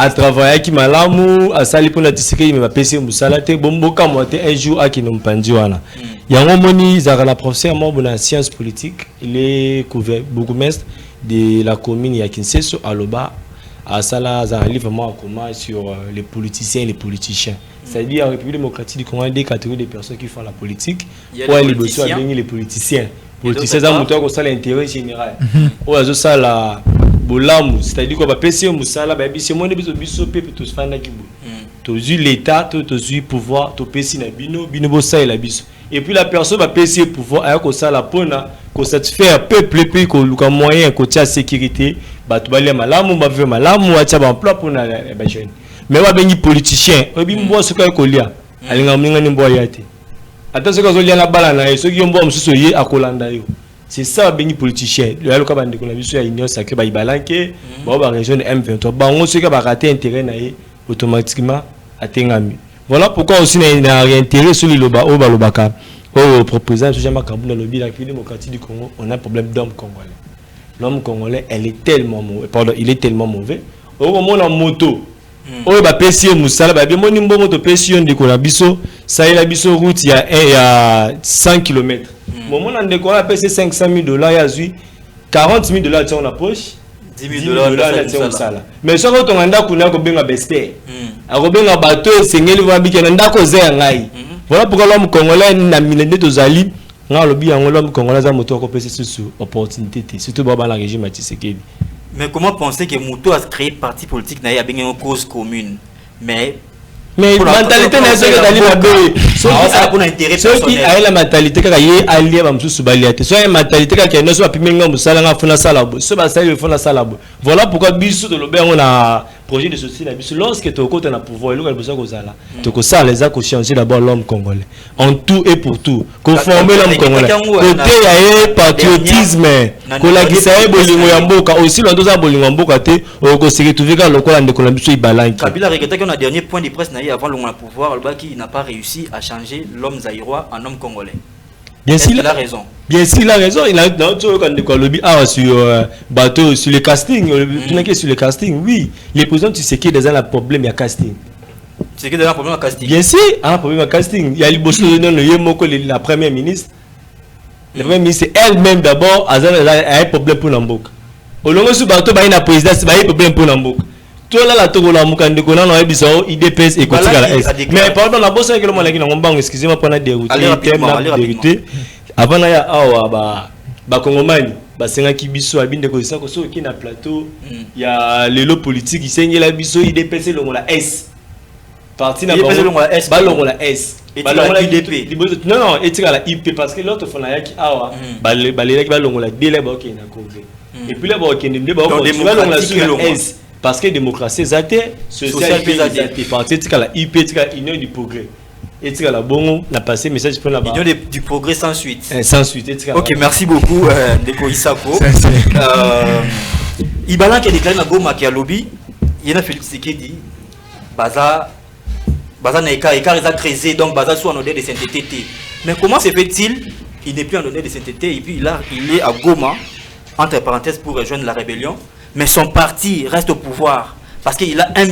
travailler qui malamu, à sali pour la Tshisekedi, mais va passer au salate, bomboka monter un jour à qui nous pendiwana. Il y a un moment, Zara professeur membre de la science politique, il est bourgmestre de la commune de Kinshasa à Loba. À Sala, Zara livre vraiment en commun sur les politiciens et les politiciens. C'est-à-dire, en République démocratique du Congo, il y a des catégories de personnes qui font la politique. Il y a les politiciens. Les politiciens, c'est l'intérêt général. C'est-à-dire qu'on va passer au Moussala, c'est mon l'État, le pouvoir, et puis la personne va passer au pouvoir, pour satisfaire le peuple, puis qu'on a moyen, qu'on a sécurité, mais on a des politiciens, on a des politiciens, c'est ça, les politiciens. Le cas de la Union sacrée, il y a la région de M23. On sait qu'il y a raté intérêt automatiquement à Tengami. Voilà pourquoi aussi il y a un intérêt sur l'Obaka. Au proposant, dans le République démocratique du Congo, on a un problème d'homme congolais. L'homme congolais, il est tellement mauvais. Au moment où on a moto, on va payer Moussala, on va moto payer biso, ça y est la biso route il y a 100 km. Au moment où on a payé $500,000, il y a $40,000 dans la poche. $10,000 dans Moussala. Mais si on a un bateau, on a un besté. On a un bateau, voilà pourquoi l'homme congolais n'a mis les alliés. L'homme congolais a moto à sur opportunité, surtout dans le régime Tshisekedi. Mais comment penser que Mouto a créé parti politique n'a pas une cause commune? Mais mentalité n'est ceux qui a la mentalité qui est alliée à Moussoubalité. Soit une mentalité qui est soit pimenga Moussala fona salabo. Soit ça fona salabo. Voilà pourquoi biso de l'obé on a projet de société na biso lorsque tu côté na pouvoir il besoin que ça là. Tu que ça les a conscientiser d'abord l'homme congolais. En tout et pour tout. Conformer l'homme congolais. Côté ya patriotisme. Ko la gisaye bolingo ya mboka aussi l'on doit bolingo mboka te o ko se retrouver quand lokola ndeko na biso ibalanki. Kabila regrette qu'on a dernier point de presse avant le pouvoir, le qui n'a pas réussi à changer l'homme zaïrois en homme congolais. Bien sûr, il a raison. Bien sûr, il a raison. Il a sur bateau, sur le casting, sur le casting, oui. Les présidents, tu sais qu'il y a un problème à casting. Tu sais qu'il y a un problème à casting. Bien sûr, un problème à casting. Il y a la première ministre. La première ministre elle-même d'abord a un problème pour l'Ambouk. Au long de ce bateau, il y a un président, il y a un problème pour l'Ambouk. toi là la togola mukande kona na biso IDPS et côté la S mais pardon la bosse que le malaki na ngombango excusez-moi pour na dérouter avant na ya awa ba kongomani basenga ki biso abinde ko ça ko so ki na plateau ya lelo politique isengela biso IDPS longola S parti na ba longola S ba longola IDP non etika la IP parce que l'autre fona ya ki awa ba le ba longola délai ba ok na congrès et puis là ba ok ndé ba longola sur S parce que démocratie exacte social exacte parti etika la IP etika union du progrès etika la bongo na passé message pour la union du progrès sans suite etika. OK, merci beaucoup Ndeko Isako. Ibala qui a déclaré na Goma qui a lobby yena Félix Tshisekedi baza na écart est creusé donc baza soit en odeur de sainteté. Mais comment se fait-il il n'est plus en odeur de sainteté et puis il est à Goma entre parenthèses pour rejoindre la rébellion mais son parti reste au pouvoir parce qu'il a un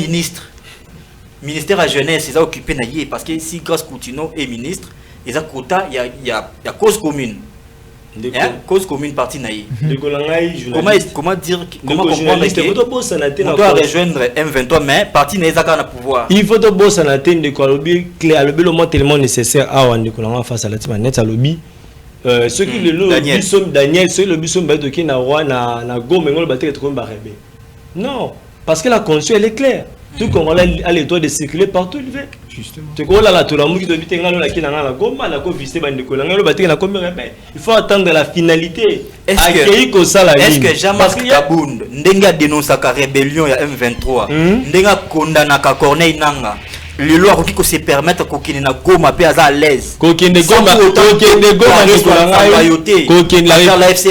ministère à jeunesse, ils ont occupé naïe parce que si Grace Coutinho est ministre, ils ont quota, il y a cause commune. Cause commune parti naïe. Comment dire, comment comprendre que on doit rejoindre M23 mais parti naïe ça a pouvoir. Il faut de boss en atteindre de quoi lobby clair, le lobby tellement nécessaire à on qu'on face à la team net à lobby. Ceux qui le lobby sont Daniel, ceux qui le lobby sont bateau qui na roi na go mais on le battre être comme barébé. Non, parce que la conscience elle est claire. Tout comme on a le droit de circuler partout il veut. Justement. Tu vois là tout l'amour qui doit vite ngalo la qui na la goma la ko visiter bande ko ngalo battre na comme rebelle. Il faut attendre la finalité. Est-ce que Jean-Marc Kabound ndenga dénonce ka rébellion ya M23 ndenga condamna ka Corneille Nanga les lois qui se permettent kokine na goma pe à l'aise kokine goma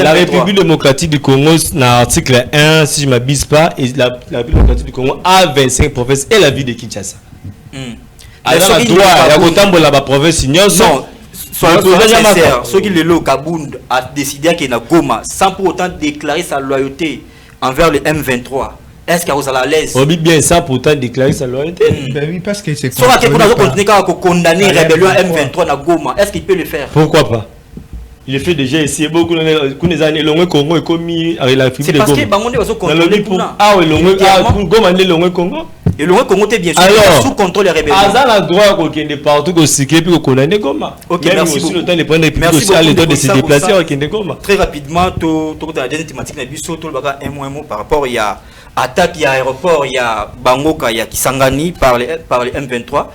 la République démocratique du Congo na article 1 si je m'abuse pas et la République démocratique du Congo a 25 provinces et la ville de Kinshasa alors la droit ya kotambola ba province nyonso ceux qui le lo Kabound a décidé qu'il na goma sans pour autant déclarer sa loyauté envers le M23. Est-ce qu'il y a à l'aise? On dit bien ça pourtant déclarer sa loyauté. Ben oui, parce que c'est soit qu'il peut continuer à condamner rébellion M23 na Goma. Est-ce qu'il peut le faire? Pourquoi pas? Il le fait déjà ici beaucoup de années le Congo est commis avec la c'est parce que bangonde va se contrôler pour ah oui le Goma le Congo et le Congo est bien sûr sous contrôle des rébellions. Azan a droit qu'on ait partout qu'on cycle puis qu'on condamne Goma. OK, merci beaucoup. Le temps de prendre des plus à l'état de se déplacer avec Goma. Très rapidement tout dans la dernière thématique na biso tout le baga un mot par rapport il y a attaque il y a aéroport il y a Bangoka il y a Kisangani par les M23.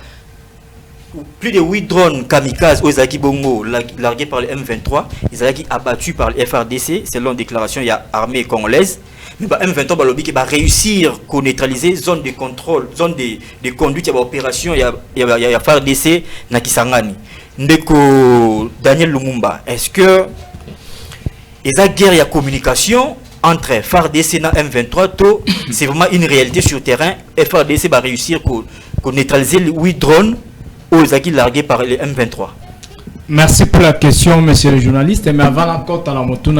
Plus de 8 drones kamikazes aux Zaki Bongo largués par les M23, ils ont été abattus par le FRDC selon déclaration il y a armée congolaise. Mais M23 balobi qui va réussir à neutraliser zone de contrôle, zone de conduite, il y a opération, il y a FRDC na Kisangani. Ndeko Daniel Lumumba, est-ce que il y a guerre, il y a communication entre FRDC et M23, c'est vraiment une réalité sur le terrain. FRDC va réussir à neutraliser les 8 drones aux acquis largués par les M23. Merci pour la question, monsieur le journaliste. Mais avant encore, permettez-moi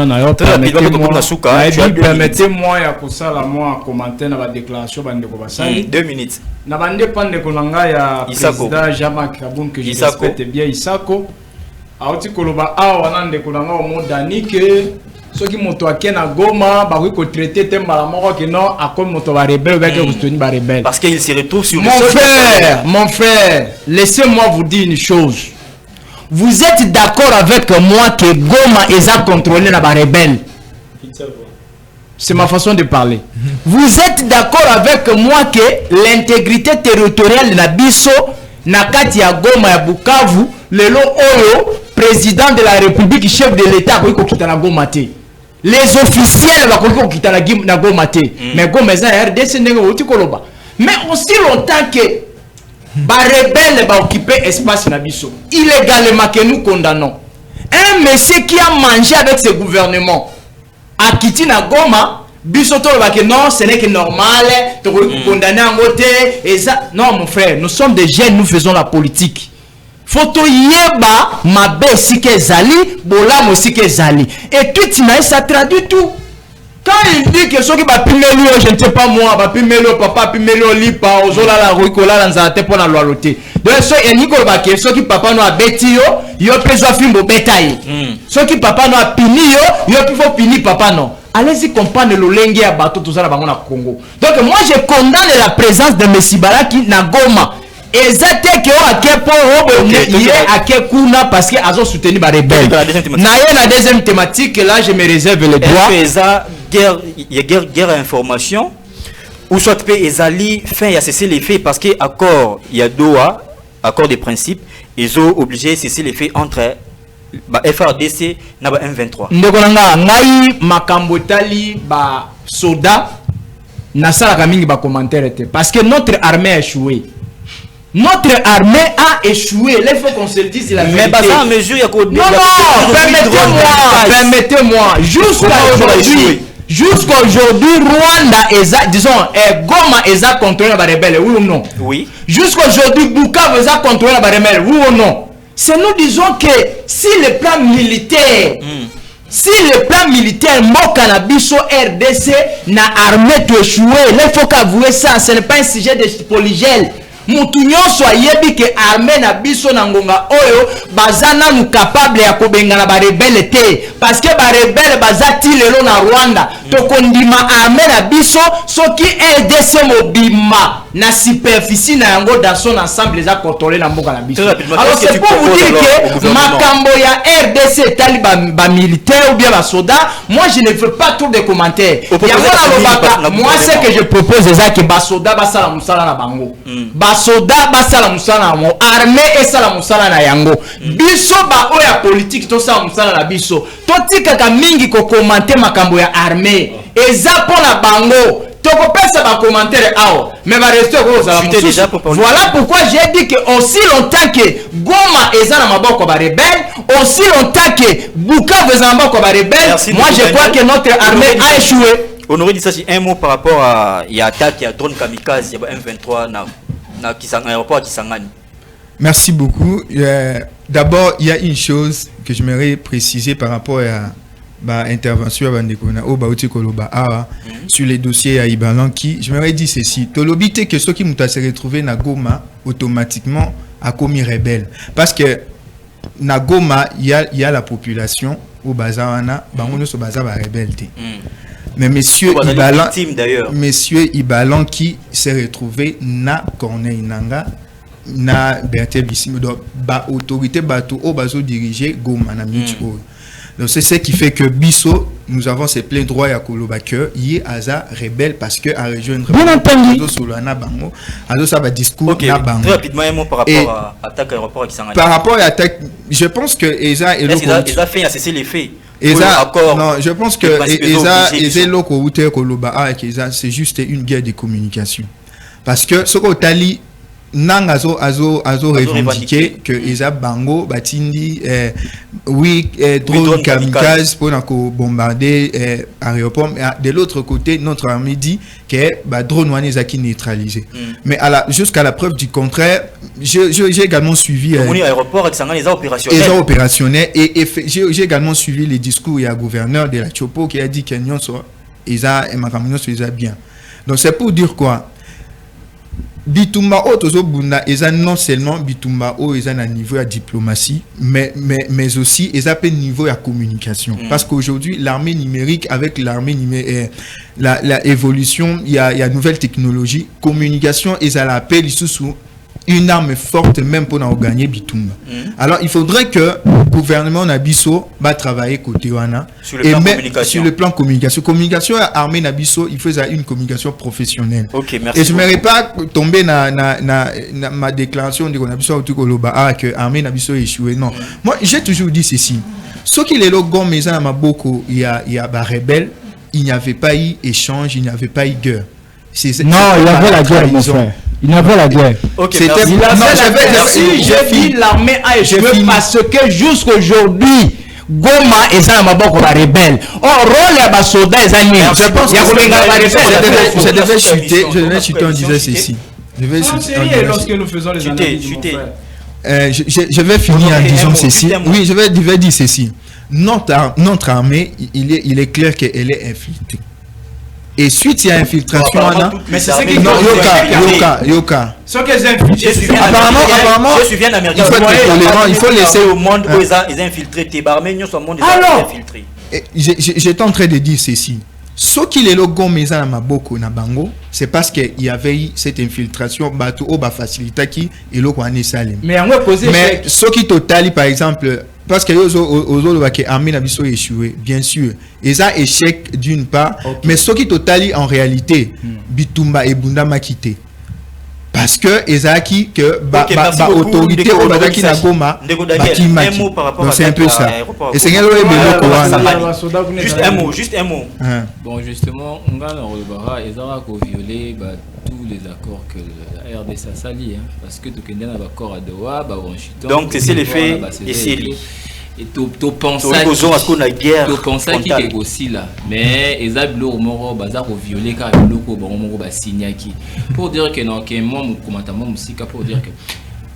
de commenter la déclaration de 2 minutes. Na bande pande konanga ya président Jean-Marc Kabound que je respecte bien Isako. Aoti koloba awa nande konanga o modani que ceux qui moto akena Goma ba ko traiter temba la moko que non a comme moto ba rebelle ba que soutenir ba rebelle. Parce qu'il se retrouve sur mon frère, laissez-moi vous dire une chose. Vous êtes d'accord avec moi que Goma est contrôlé par les rebelles? C'est ma façon de parler. Vous êtes d'accord avec moi que l'intégrité territoriale de la Bisso, Nakati ya Goma ya Bukavu, lelo oyo, président de la République, chef de l'État, les officiels vont quitter la Goma. Mais Goma est RDC. Mais aussi longtemps que les rebelles vont occuper l'espace na Bisso, illégalement que nous condamnons. Un monsieur qui a mangé avec ce gouvernement à quitter la Goma, Bisso non, ce n'est que normal, de condamner en côté. Non, mon frère, nous sommes des jeunes, nous faisons la politique. Photo yeba mabe si que zali, bolam aussi que zali. Et tout ça traduit tout. Quand il dit que ceux qui va pimelo, je ne sais pas moi, va pimelo, papa pimelo, lipa, ozola la ruikola, lanzate pour la loyauté. Donc, ceux qui papa no a bêti yo peut soit film bétail. Ceux qui papa no a pini yo peut pini papa non. Allez-y comprendre le lengue à bateau tout ça là bango na Congo. Donc moi je condamne la présence de Messi Baraki na Goma. Exactement que on a kepo robo yé a kekuna parce que azo soutenu ba rebelle. Na la deuxième thématique là je me réserve le droit. Il y a guerre à information ou soit ezali fin il y a cessé les faits parce que accord il y a Doha accord de principe ils ont obligé cesser les faits entre ba FRDC na ba M23. Ndeko nanga ngai makambo tali ba soda na sala kamingi ba commentaire était parce que notre armée a échoué. Notre armée a échoué. Il faut qu'on se le dise la vérité. Mais pas ça en mesure il y a non, permettez-moi. Jusqu'à aujourd'hui, Rwanda est, disons, Goma est contrôlé par les rebelles, oui ou non? Oui. Jusqu'à aujourd'hui, Bukavu est contrôlé par les rebelles, oui ou non? C'est nous disons que si le plan militaire, mon cannabiso RDC n'a armé tout échoué, il faut qu'avouer ça, ce n'est pas un sujet de polygel. Mutunyo soyebi que armée na biso na ngonga oyo bazana nous capable ya kobenga na ba rebelle te parce que ba rebelle bazati lelo na Rwanda to kondima armée na biso soki RDC mobima na superficie na yango dans son ensemble les a contrôlé na mboka na biso. Alors c'est pour vous dire que makambo ya RDC taliba militaire ou bien ba soda, moi je ne veux pas trop de commentaires. Moi c'est que je propose ça que ba soda ba sala musala na bango. Soda basala musala mo armée et sala musala na yango biso ba oya politique to sala musala na biso to tika ka mingi ko commenter makambo ya armée eza pona bango to ko pesa ba commentaire ao mais va rester ko sala musala. Voilà pourquoi j'ai dit que aussi longtemps que Goma eza na maboko ba rebelle, aussi longtemps que Bukavu eza na maboko ba rebelle, moi je crois que notre armée a échoué. Honoré dit ça un mot par rapport à il y a attaque il y a drone kamikaze il y a M23 na aéroport Kisangani. Merci beaucoup. D'abord, il y a une chose que je m'aimerais préciser par rapport à l'intervention sur les dossiers à Ibalan qui, je m'aimerais dire ceci. Tolobité que ceux qui m'ont se retrouvé na Goma automatiquement a commis rebelle. Parce que na Goma, il y a la population au Bazawana, bangono so baza ba rebelle. Mais monsieur Ibalan qui s'est retrouvé na Corneille Nanga na Bertel Bissimo donc ba autorité bateau au bazo dirigé Goma na Micho. Donc c'est ce qui fait que Bisso nous avons ces pleins droits à Kolobake y aza rebelle parce que à rejoindre Solana Bango azo ça va discours na Bango. Très rapidement un mot par rapport à attaque aéroport Kisangani. Par rapport à l'attaque, je pense que Eza et Eza fait cesser les faits. Non, je pense que c'est juste une guerre de communication. Parce que ce que Tali Nang azo revendiqué que Eza Bango Batindi drone kamikaze pour bombarder aéroport. De l'autre côté, notre armée dit que drone wanezaki neutralisé. Mais jusqu'à la preuve du contraire, j'ai également suivi aéroport opérationnel et j'ai également suivi les discours du gouverneur de la Chopo qui a dit que Eza et Makamino sont bien. Donc c'est pour dire quoi? Bitumba Otozo Bunda eza non seulement Bitumba O eza na niveau de diplomatie mais aussi eza pe niveau de communication parce qu'aujourd'hui l'armée numérique avec l'armée numérique la évolution il y a nouvelle technologie communication eza la appel sous une arme forte même pour gagner Bitumba. Alors il faudrait que le gouvernement Nabiso va travailler côté wana sur le plan communication. Communication armée Nabiso, il faut une communication professionnelle. OK, merci. Et je n'aimerais pas tomber na ma déclaration de Nabiso que armée Nabiso échoué. Non. Moi, j'ai toujours dit ceci. Ce qui est logo mais à Maboko, il y a rebelle, il n'y avait pas eu échange, il n'y avait pas eu guerre. Non, il y avait la guerre, mon frère. Il y avait la guerre. Ok, j'ai dit l'armée a échoué parce que jusqu'aujourd'hui, Goma est un maboko la rebelle. Or, rôle à Basoda est un nid. Je pense que je devais chuter en disant ceci. Lorsque nous faisons les analyses. Je vais finir en disant ceci. Oui, je vais dire ceci. Notre armée, il est clair qu'elle est infiltrée. et suite il y a infiltration mais c'est ce qui non yoka ce que j'ai infiltré apparemment je suis bien américain, il faut être tolérant, il faut laisser au monde où ils ont infiltré tes barméniens sur le monde infiltré. J'étais en train de dire ceci. Ce qui est logo maison à Maboko na bango, c'est parce qu'il y avait eu cette infiltration bateau au facilité qui est logo à Salim. Mais ce qui total par exemple parce que les autres qui armée n'a pas échoué, bien sûr. Et ça échec d'une part, mais ce qui total en réalité Bitumba et Bunda m'a quitté. Parce que Ezaki que autorité au Badaki na Goma c'est un peu ça. Et c'est juste un mot. Bon justement on va dans le bara Ezara ko violer tous les accords que la RDC a sali parce que tout kende na accord à Doha ba Washington. Donc c'est l'effet et c'est et tu penses qu'il est aussi là mais ezabilo moro bazar au violer car le ko moro ba signaki pour dire que non que moi mon commentaire musika pour dire que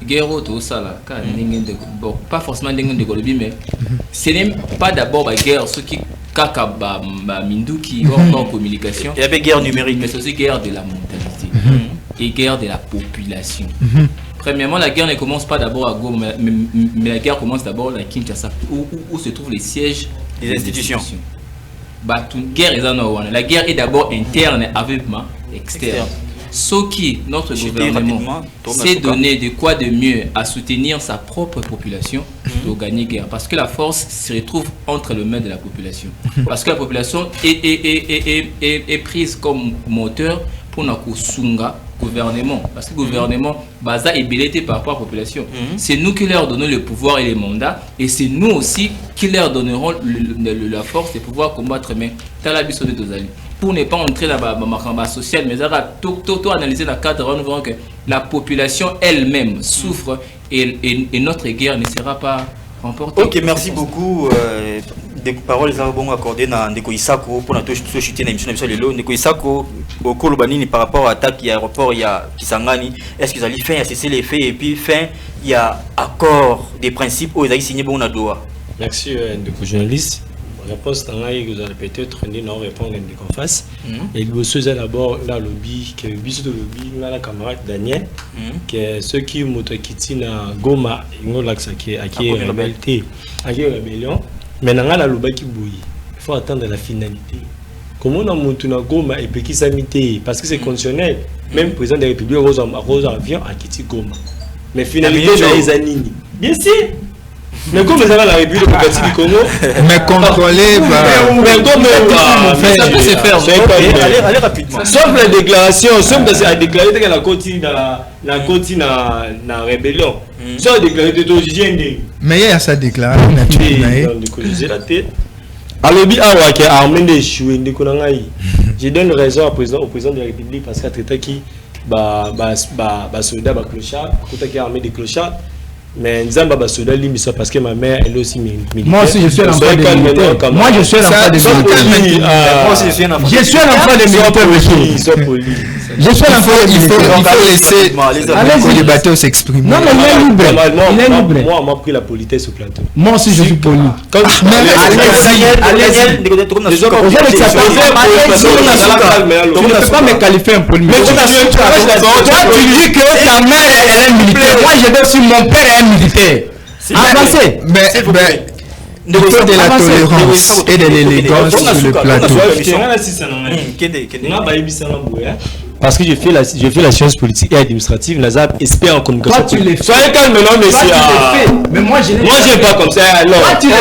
guerre tout ça là car bon pas forcément de Colombie mais ce n'est pas d'abord la guerre ce qui kaka ba minduki en communication il y avait guerre numérique mais c'est aussi guerre de la mentalité et guerre de la population. Premièrement, la guerre ne commence pas d'abord à Goma, mais la guerre commence d'abord à Kinshasa, où se trouvent les sièges des institutions. La guerre est d'abord interne avec externe. Ce qui, notre gouvernement s'est donné de quoi de mieux à soutenir sa propre population pour gagner guerre. Parce que la force se retrouve entre les mains de la population. Parce que la population est prise comme moteur pour notre gouvernement, parce que le gouvernement basa est belleté par rapport à la population. C'est nous qui leur donnons le pouvoir et les mandats, et c'est nous aussi qui leur donnerons la force et pouvoir combattre. Mais pour ne pas entrer dans la social, mais tout analyser la cadre, nous verrons que la population elle-même souffre et notre guerre ne sera pas remportée. Ok, merci beaucoup. Des paroles accordées à Ndeko Isako pour notre chuter dans l'émission de Lelo. Ndeko Isako au Kolobanini par rapport à l'attaque à l'aéroport il y a Kisangani, est-ce qu'ils allaient faire cesser les faits et puis fin il y a accord des principes où ils allaient signer bon à Doha. Merci Ndeko journaliste. La réponse que vous allez peut-être non répondre en face. Et le monsieur d'abord la lobby que biso de lobby la camarade Daniel que ceux qui motoquiti na Goma ngo l'axe qui rébellion. Maintenant, la loba qui bouille, il faut attendre la finalité. Comment on a monté na Goma et puis qui s'amité parce que c'est conditionnel. Même le président de la République rose avion à quitter Goma. Mais finalité les anini. Bien sûr. Mais comme vous avez la République du Congo, mais contrôlé ça peut se faire. Allez rapidement. Sauf la déclaration, sauf que a déclaré que la continue na rébellion. Ça déclaré de Tojende. Mais il y a sa déclaration naturelle. Alobi awa qui a armé des chouins de Konangaï. Je donne raison au président de la République parce qu'à traité qui soldat clochard, qui a armé des clochards. Mais Nzamba soldat limite parce que ma mère elle aussi militaire. Moi aussi je suis un enfant de militaire. Moi je suis un enfant de militaire. Moi aussi je suis un enfant. Je suis un enfant de militaire. Je suis un enfant de militaire. Il faut laisser les bateaux s'exprimer. Non mais il est libre. Il est libre. Moi on m'a pris la politesse au plateau. Moi aussi je suis poli. Allez-y. Tu ne peux pas me qualifier un poli. Toi tu dis que ta mère elle est militaire. Moi je dis aussi mon père est militaire. Avancez. Mais il faut de la tolérance et de l'élégance sur le plateau. Parce que je fais la science politique et administrative, Nazab espère en communication. Toi, tu l'es fait. Soyez calme, non, monsieur. Mais moi, je n'ai pas comme ça. Alors, c'est pas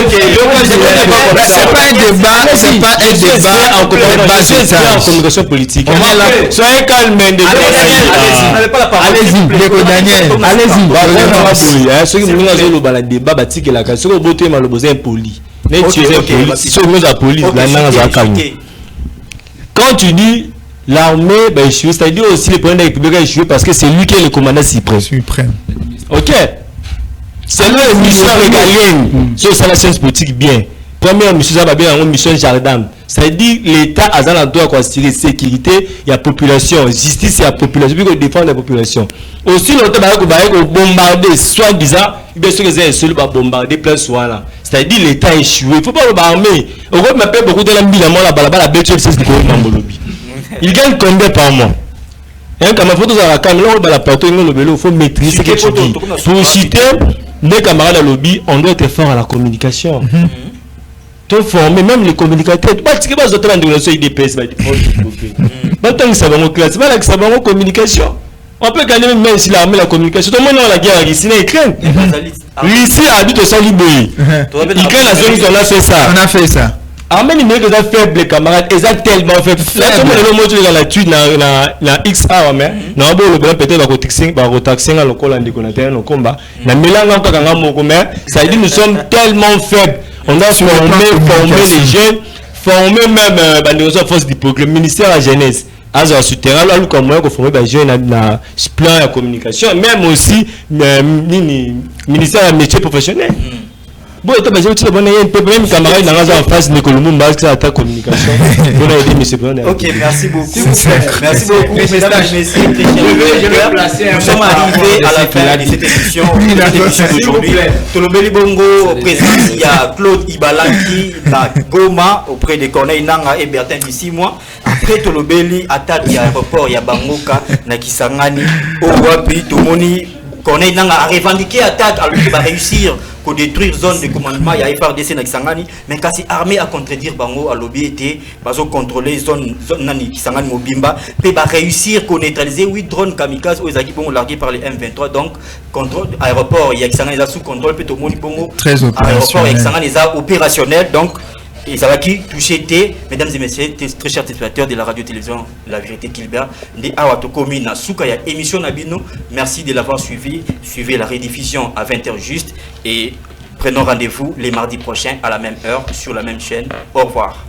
un débat, c'est pas un débat en communication politique. Soyez calme, allez-y, Daniel. Allez-y. Ceux qui nous ont le débat, ceux qui ont voté mal le impoli. Mais tu es impoli. Ceux qui ont police, quand tu dis l'armée échoué, c'est-à-dire aussi le président de la République a échoué parce que c'est lui qui est le commandant suprême. Ok. C'est là une mission régalienne. Sur la science politique bien. Première mission, ça va bien une mission jardin. C'est-à-dire l'État a un droit à assurer sécurité, il y a population, justice, il y a population, puis qu'on défend la population. Aussi longtemps qu'on bombarder, soi-disant, bien sûr que c'est seul pour bombarder plein soin là. C'est-à-dire l'État est échoué. Il ne faut pas l'armer. On va m'appeler beaucoup de la mine à moi la balabala, la bête, c'est ce qu'on a dans le lobby. Il gagne combien par mois? Hein, quand ma photo à la caméra, on va la plateau, il faut maîtriser ce que tu dis. Pour citer, mes camarades à lobby, on doit être fort à la communication. Tu former même les communicateurs. Tu vas autres dans le IDPS, maintenant ça va en classe, va ça va en communication. On peut gagner même si l'armée la communication. Tout le monde dans la guerre, ici, il craint. Ici, a dit de s'en libérer. Il craint la zone, on a fait ça. On a fait ça. Armée numérique est faible, camarades, ils ont tellement faible. Là, tout le monde est dans la tuile, dans XA, mais non, bon, le blanc peut-être va retaxer dans le col en déconnateur, le combat. La mélange encore quand on a ça dit nous sommes tellement faibles. On doit former les jeunes, former même les forces diplômées, le ministère de la jeunesse. À souterrain, là, comme moi, qu'on forme les jeunes dans plan de communication, même aussi le ministère de métier professionnel. Bon, tu as dit que même camarade dans la phase de la communication. Ok, merci beaucoup. Merci beaucoup, mesdames et messieurs. Nous sommes arrivés à la fin de cette émission d'aujourd'hui. Tolobeli Bongo, présent, il y a Claude Ibalanki, la Goma, auprès de Corneille Nanga et Bertin du 6 mois. Après Tolobeli, attaque il y a aéroport, il y a Bangoka, Nakisangani, Owapi, Tomoni. Corneille Nanga a revendiqué attaque, alors qu'il va réussir pour détruire zone de commandement, il y a FRDC Nakisangani, mais quand c'est armé à contredire Bango, à lobby était, va contrôler zone Nani Kisangani Mobimba, puis va réussir pour neutraliser 8 drones kamikazes aux équipes largués par les M23, donc contrôle aéroport, il y a Kisangani sous contrôle, puis tout le monde Bongo, très opérationnel. Aéroport, Kisangani opérationnel, donc. Et ça va qui toucher mesdames et messieurs, très chers téléspectateurs de la radio-télévision La Vérité Kilbert, de Awatokomi na Soukaya émission Nabino. Merci de l'avoir suivi. Suivez la rediffusion à 20h juste et prenons rendez-vous les mardis prochains à la même heure sur la même chaîne. Au revoir.